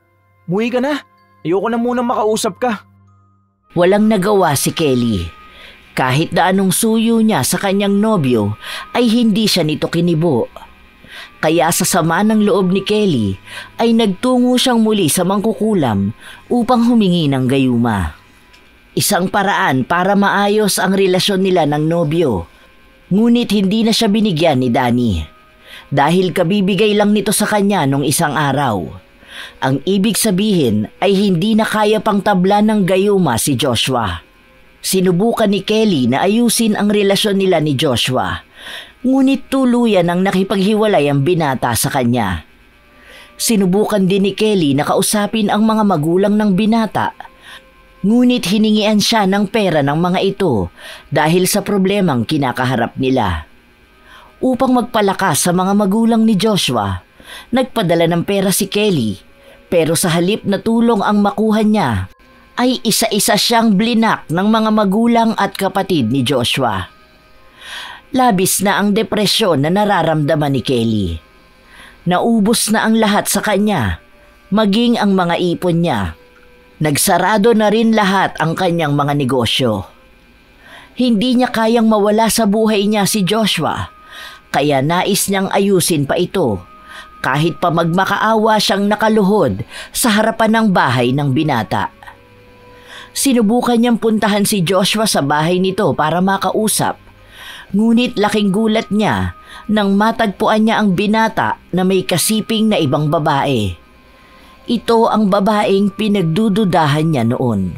Muwi ka na. Ayoko na munang makausap ka. Walang nagawa si Kelly. Kahit na anong suyo niya sa kanyang nobyo ay hindi siya nito kinibo. Kaya sa sama ng loob ni Kelly ay nagtungo siyang muli sa mangkukulam upang humingi ng gayuma. Isang paraan para maayos ang relasyon nila ng nobyo. Ngunit hindi na siya binigyan ni Danny. Dahil kabibigay lang nito sa kanya nung isang araw. Ang ibig sabihin ay hindi na kaya pang tablan ng gayuma si Joshua. Sinubukan ni Kelly na ayusin ang relasyon nila ni Joshua. Ngunit tuluyan ang nakipaghiwalay ang binata sa kanya. Sinubukan din ni Kelly na kausapin ang mga magulang ng binata. Ngunit hiningian siya ng pera ng mga ito dahil sa problemang kinakaharap nila. Upang magpalakas sa mga magulang ni Joshua, nagpadala ng pera si Kelly, pero sa halip na tulong ang makuha niya, ay isa-isa siyang blinak ng mga magulang at kapatid ni Joshua. Labis na ang depresyon na nararamdaman ni Kelly. Naubos na ang lahat sa kanya, maging ang mga ipon niya. Nagsarado na rin lahat ang kanyang mga negosyo. Hindi niya kayang mawala sa buhay niya si Joshua, kaya nais niyang ayusin pa ito, kahit pa magmakaawa siyang nakaluhod sa harapan ng bahay ng binata. Sinubukan niyang puntahan si Joshua sa bahay nito para makausap, ngunit laking gulat niya nang matagpuan niya ang binata na may kasiping na ibang babae. Ito ang babaeng pinagdududahan niya noon.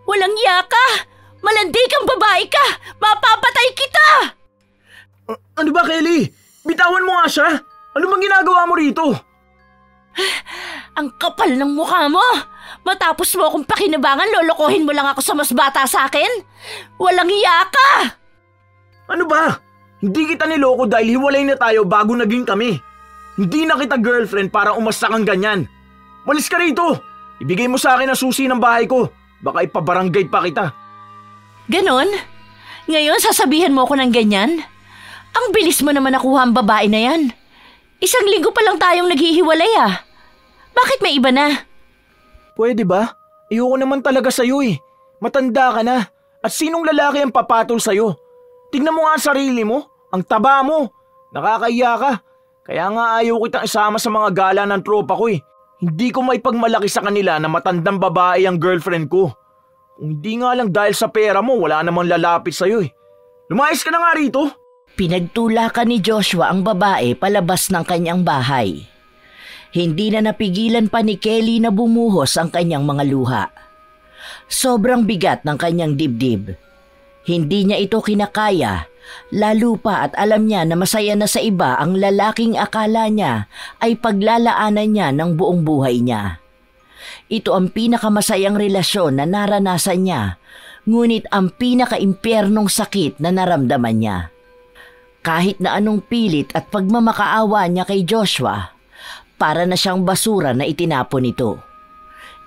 Walang iya ka! Malandi kang babae ka! Mapapatay kita! Ano ba, Kelly? Bitawan mo nga siya! Ano bang ginagawa mo rito? Ang kapal ng mukha mo! Matapos mo akong pakinabangan, lolokohin mo lang ako sa mas bata sa akin? Walang iya ka! Ano ba? Hindi kita niloko dahil hiwalay na tayo bago naging kami. Hindi na kita girlfriend para umasta kang ganyan. Malis ka rito! Ibigay mo sa akin ang susi ng bahay ko. Baka ipabarangay pa kita. Ganon? Ngayon sasabihin mo ako ng ganyan? Ang bilis mo naman nakuha ang babae na yan. 1 linggo pa lang tayong naghihiwalay ah. Bakit may iba na? Pwede ba? Ayoko naman talaga sa'yo eh. Matanda ka na. At sinong lalaki ang papatol sa'yo? Tignan mo nga ang sarili mo. Ang taba mo. Nakakahiya ka. Kaya nga ayaw kitang isama sa mga gala ng tropa ko eh. Hindi ko maipagmalaki sa kanila na matandang babae ang girlfriend ko. Kung hindi nga lang dahil sa pera mo, wala namang lalapit sa'yo eh. Lumayas ka na nga rito. Pinagtulakan ni Joshua ang babae palabas ng kanyang bahay. Hindi na napigilan pa ni Kelly na bumuhos ang kanyang mga luha. Sobrang bigat ng kanyang dibdib. Hindi niya ito kinakaya, lalo pa at alam niya na masaya na sa iba ang lalaking akala niya ay paglalaanan niya ng buong buhay niya. Ito ang pinakamasayang relasyon na naranasan niya, ngunit ang pinakaimpyernong sakit na naramdaman niya. Kahit na anong pilit at pagmamakaawa niya kay Joshua, para na siyang basura na itinapon nito.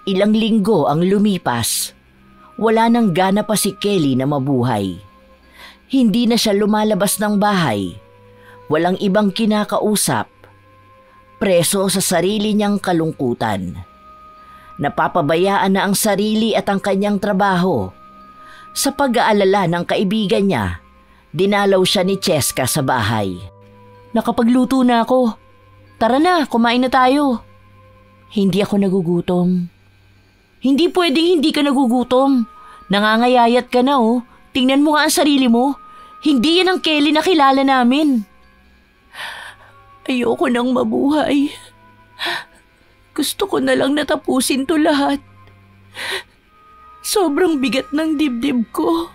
Ilang linggo ang lumipas. Wala nang gana pa si Kelly na mabuhay. Hindi na siya lumalabas ng bahay. Walang ibang kinakausap. Preso sa sarili niyang kalungkutan. Napapabayaan na ang sarili at ang kanyang trabaho. Sa pag-aalala ng kaibigan niya, dinalaw siya ni Cheska sa bahay. Nakapagluto na ako. Tara na, kumain na tayo. Hindi ako nagugutom. Hindi pwedeng hindi ka nagugutom. Nangangayayat ka na oh. Tingnan mo nga ang sarili mo. Hindi yan ang Kelly na kilala namin. Ayoko nang mabuhay. Gusto ko na lang natapusin to lahat. Sobrang bigat ng dibdib ko.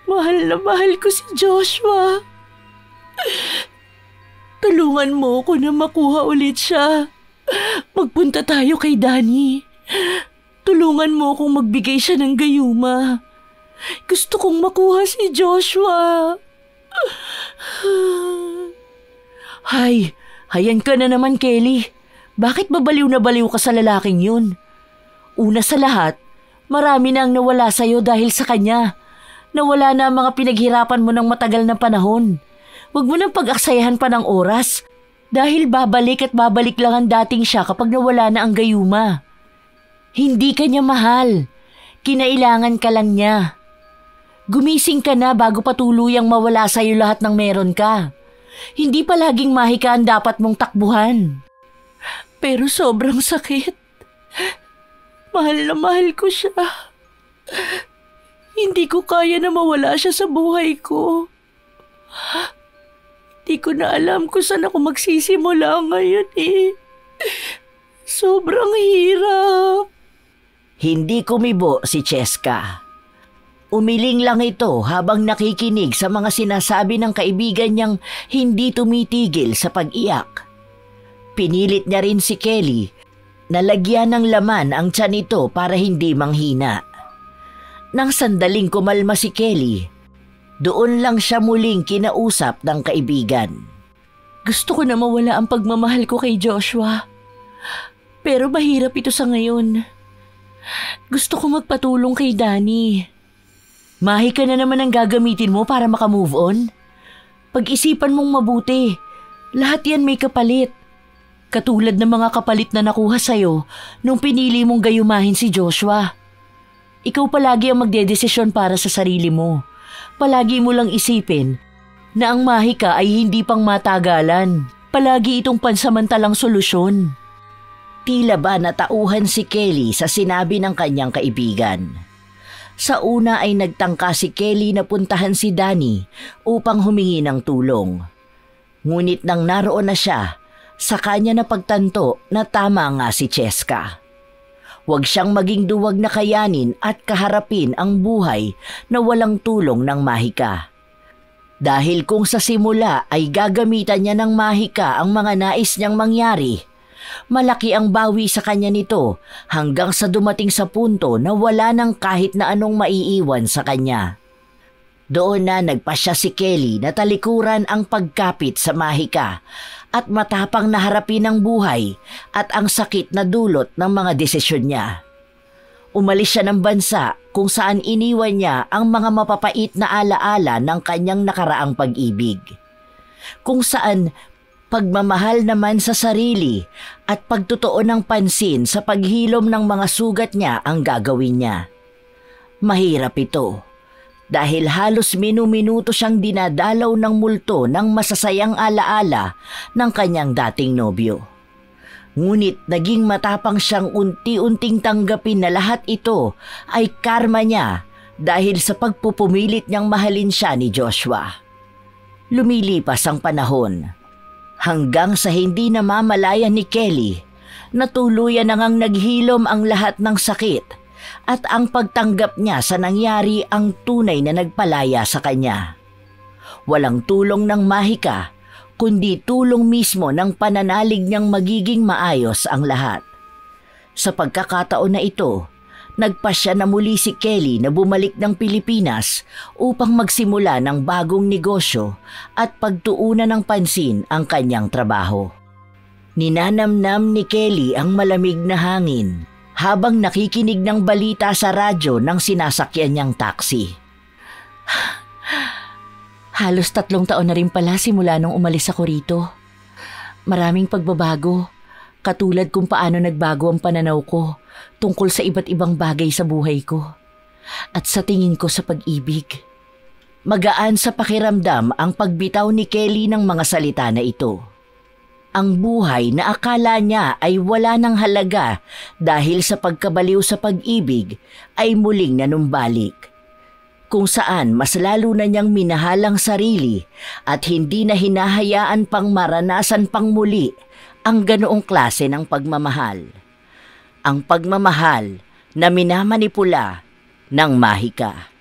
Mahal na mahal ko si Joshua. Tulungan mo ko na makuha ulit siya. Magpunta tayo kay Danny. Tulungan mo akong magbigay siya ng gayuma. Gusto kong makuha si Joshua. Hay, hayan ka na naman, Kelly. Bakit babaliw na baliw ka sa lalaking yun? Una sa lahat, marami na ang nawala sa'yo dahil sa kanya. Nawala na ang mga pinaghirapan mo ng matagal na panahon. Huwag mo nang pag-aksayahan pa ng oras dahil babalik at babalik lang ang dating siya kapag nawala na ang gayuma. Hindi ka niya mahal. Kinailangan ka lang niya. Gumising ka na bago pa tuluyang mawala sa'yo lahat ng meron ka. Hindi palaging mahika ang dapat mong takbuhan. Pero sobrang sakit. Mahal na mahal ko siya. Hindi ko kaya na mawala siya sa buhay ko. Hindi ko na alam kung saan ako magsisimula ngayon eh. Sobrang hirap. Hindi kumibo si Cheska. Umiling lang ito habang nakikinig sa mga sinasabi ng kaibigan niyang hindi tumitigil sa pag-iyak. Pinilit niya rin si Kelly na lagyan ng laman ang tiyan nito para hindi manghina. Nang sandaling kumalma si Kelly, doon lang siya muling kinausap ng kaibigan. Gusto ko na mawala ang pagmamahal ko kay Joshua. Pero mahirap ito sa ngayon. Gusto ko magpatulong kay Danny. Mahi ka na naman ang gagamitin mo para makamove on. Pag-isipan mong mabuti. Lahat yan may kapalit. Katulad ng mga kapalit na nakuha sa'yo nung pinili mong gayumahin si Joshua. Ikaw palagi ang magdedesisyon para sa sarili mo. Palagi mo lang isipin na ang mahika ay hindi pang matagalan. Palagi itong pansamantalang solusyon. Tila ba natauhan si Kelly sa sinabi ng kanyang kaibigan. Sa una ay nagtangka si Kelly na puntahan si Danny upang humingi ng tulong. Ngunit nang naroon na siya, sa kanya napagtanto na tama nga si Cheska. Huwag siyang maging duwag na kayanin at kaharapin ang buhay na walang tulong ng mahika. Dahil kung sa simula ay gagamitan niya ng mahika ang mga nais niyang mangyari, malaki ang bawi sa kanya nito hanggang sa dumating sa punto na wala nang kahit na anong maiiwan sa kanya. Doon na nagpasya si Kelly na talikuran ang pagkapit sa mahika at matapang na harapin ang buhay at ang sakit na dulot ng mga desisyon niya. Umalis siya ng bansa kung saan iniwan niya ang mga mapapait na alaala ng kanyang nakaraang pag-ibig. Kung saan pagmamahal naman sa sarili at pagtutuon ng pansin sa paghilom ng mga sugat niya ang gagawin niya. Mahirap ito. Dahil halos minu-minuto siyang dinadalaw ng multo ng masasayang alaala ng kanyang dating nobyo. Ngunit naging matapang siyang unti-unting tanggapin na lahat ito ay karma niya dahil sa pagpupumilit niyang mahalin siya ni Joshua. Lumilipas ang panahon hanggang sa hindi namamalayan ni Kelly na tuluyan na ngang naghilom ang lahat ng sakit at ang pagtanggap niya sa nangyari ang tunay na nagpalaya sa kanya. Walang tulong ng mahika, kundi tulong mismo ng pananalig niyang magiging maayos ang lahat. Sa pagkakataon na ito, nagpasya na muli si Kelly na bumalik ng Pilipinas upang magsimula ng bagong negosyo at pagtuunan ng pansin ang kanyang trabaho. Ninanamnam ni Kelly ang malamig na hangin habang nakikinig ng balita sa radyo ng sinasakyan niyang taxi. Halos 3 taon na rin pala simula nung umalis ako rito. Maraming pagbabago, katulad kung paano nagbago ang pananaw ko tungkol sa iba't ibang bagay sa buhay ko at sa tingin ko sa pag-ibig. Magaan sa pakiramdam ang pagbitaw ni Kelly ng mga salita na ito. Ang buhay na akala niya ay wala ng halaga dahil sa pagkabaliw sa pag-ibig ay muling nanumbalik. Kung saan mas lalo na niyang minahal ang sarili at hindi na hinahayaan pang maranasan pang muli ang ganoong klase ng pagmamahal. Ang pagmamahal na minamanipula ng mahika.